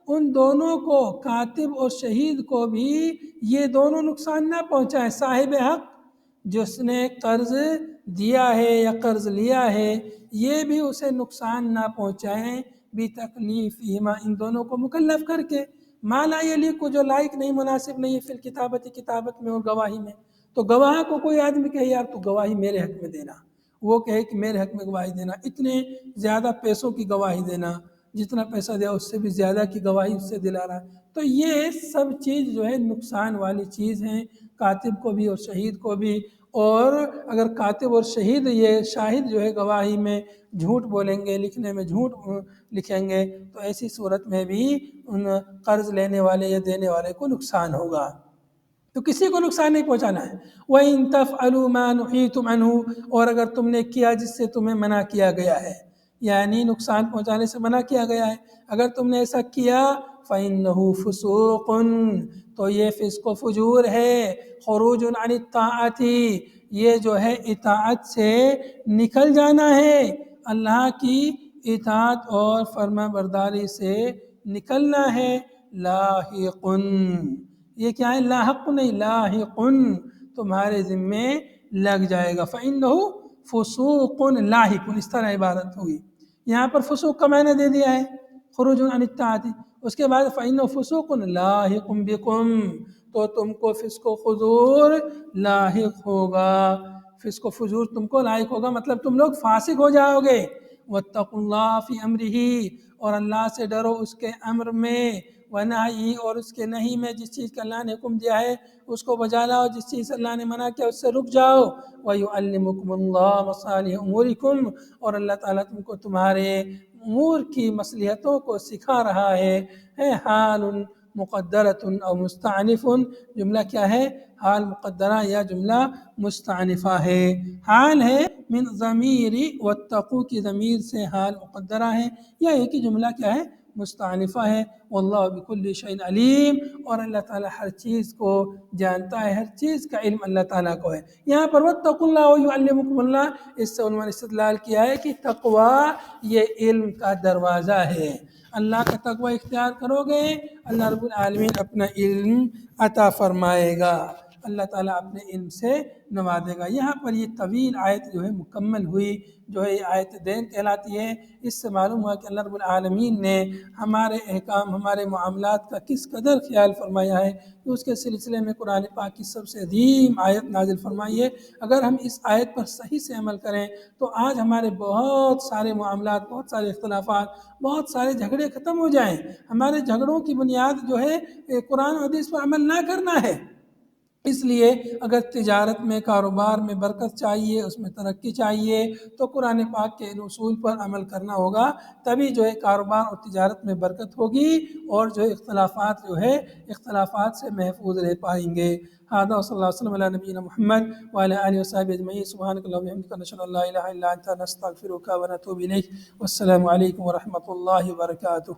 ان دونوں کو، کاتب اور شہید کو بھی یہ دونوں نقصان نہ پہنچائیں۔ صاحب حق جس نے قرض دیا ہے یا قرض لیا ہے، یہ بھی اسے نقصان نہ پہنچائیں بتکلیفہما، ان دونوں کو مکلف کر کے، ما لا یلیق جو لائق نہیں، مناسب نہیں ہے، فی الکتابت کتابت میں اور گواہی میں۔ تو گواہ کو کوئی آدمی کہے یار تو گواہی میرے حق میں دینا، وہ کہے کہ میرے حق میں گواہی دینا، اتنے زیادہ پیسوں کی گواہی دینا، جتنا پیسہ دیا اس سے بھی زیادہ کی گواہی اس سے دلا رہا ہے، تو یہ سب چیز جو ہے نقصان والی چیز ہیں، کاتب کو بھی اور شہید کو بھی۔ اور اگر کاتب اور شہید یہ شاہد جو ہے گواہی میں جھوٹ بولیں گے، لکھنے میں جھوٹ لکھیں گے، تو ایسی صورت میں بھی ان قرض لینے والے یا دینے والے کو نقصان ہوگا، تو کسی کو نقصان نہیں پہنچانا ہے۔ وَإِن تَفْعَلُوا مَا نُهِيتُمْ عَنْهُ، اور اگر تم نے کیا جس سے تمہیں منع کیا گیا ہے، یعنی نقصان پہنچانے سے منع کیا گیا ہے، اگر تم نے ایسا کیا فَإِنَّهُ فُسُوقٌ، تو یہ فسق و فجور ہے، خروج عن الطاعت، یہ جو ہے اطاعت سے نکل جانا ہے، اللہ کی اطاعت اور فرما برداری سے نکلنا ہے۔ لاحق، یہ کیا ہے؟ لاحق نہیں، لاحق، تمہارے ذمے لگ جائے گا۔ فَإِنَّهُ فُسُوقٌ لاحق، اس طرح عبارت ہوگی۔ یہاں پر فسوق کا معنی دے دیا ہے، خروج عن الطاعت، اس کے بعد فَإِنَّهُ فُسُوقٌ لاحق بكم، تو تم کو فسق و فجور لاحق ہوگا، فسق و فجور تم کو لاحق ہوگا، مطلب تم لوگ فاسق ہو جاؤ گے۔ وَاتَّقُوا اللَّهَ فِي أَمْرِهِ، اور اللہ سے ڈرو اس کے امر میں، ونہی، اور اس کے نہیں میں، جس چیز کا اللہ نے حکم دیا ہے اس کو بجا لاؤ، جس چیز سے اللہ نے منع کیا اس سے رک جاؤ۔ وَيُعَلِّمُكُمُ اللَّهُ مَصَالِحَ أُمُورِكُمْ، اور اللہ تعالیٰ تم کو تمہارے امور کی مصلحتوں کو سکھا رہا ہے۔ حال مقدرۃ او مستعنف، جملہ کیا ہے؟ حال مقدرہ یا جملہ مستعنفہ ہے۔ حال ہے من ضمیر واتقوا کی ضمیر سے حال مقدرہ ہے، یا ایک ہی جملہ کیا ہے؟ مستعنفہ ہے۔ واللہ بکل شیء علیم، اور اللہ تعالیٰ ہر چیز کو جانتا ہے، ہر چیز کا علم اللہ تعالیٰ کو ہے۔ یہاں پر واتقوا اللہ ویعلمکم اللہ، اس سے علماء نے استدلال کیا ہے کہ تقوی یہ علم کا دروازہ ہے، اللہ کا تقوی اختیار کرو گے اللہ رب العالمین اپنا علم عطا فرمائے گا، اللہ تعالیٰ اپنے علم سے نوازے گا۔ یہاں پر یہ طویل آیت جو ہے مکمل ہوئی، جو ہے یہ آیت دین کہلاتی ہے۔ اس سے معلوم ہوا کہ اللہ رب العالمین نے ہمارے احکام، ہمارے معاملات کا کس قدر خیال فرمایا ہے، کہ اس کے سلسلے میں قرآن پاک کی سب سے عظیم آیت نازل فرمائی ہے۔ اگر ہم اس آیت پر صحیح سے عمل کریں تو آج ہمارے بہت سارے معاملات، بہت سارے اختلافات، بہت سارے جھگڑے ختم ہو جائیں۔ ہمارے جھگڑوں کی بنیاد جو ہے قرآن و حدیث پر عمل نہ کرنا ہے۔ اس لیے اگر تجارت میں، کاروبار میں برکت چاہیے، اس میں ترقی چاہیے، تو قرآن پاک کے ان اصول پر عمل کرنا ہوگا، تبھی جو ہے کاروبار اور تجارت میں برکت ہوگی، اور جو ہے اختلافات سے محفوظ رہ پائیں گے۔ هذا وصلی اللہ وسلم علی نبینا محمد وعلی آلہ وصحبہ اجمعین، سبحانک اللہم وبحمدک، نشہد ان لا الہ الا انت، نستغفرک ونتوب الیک، والسلام علیکم ورحمۃ اللہ وبرکاتہ۔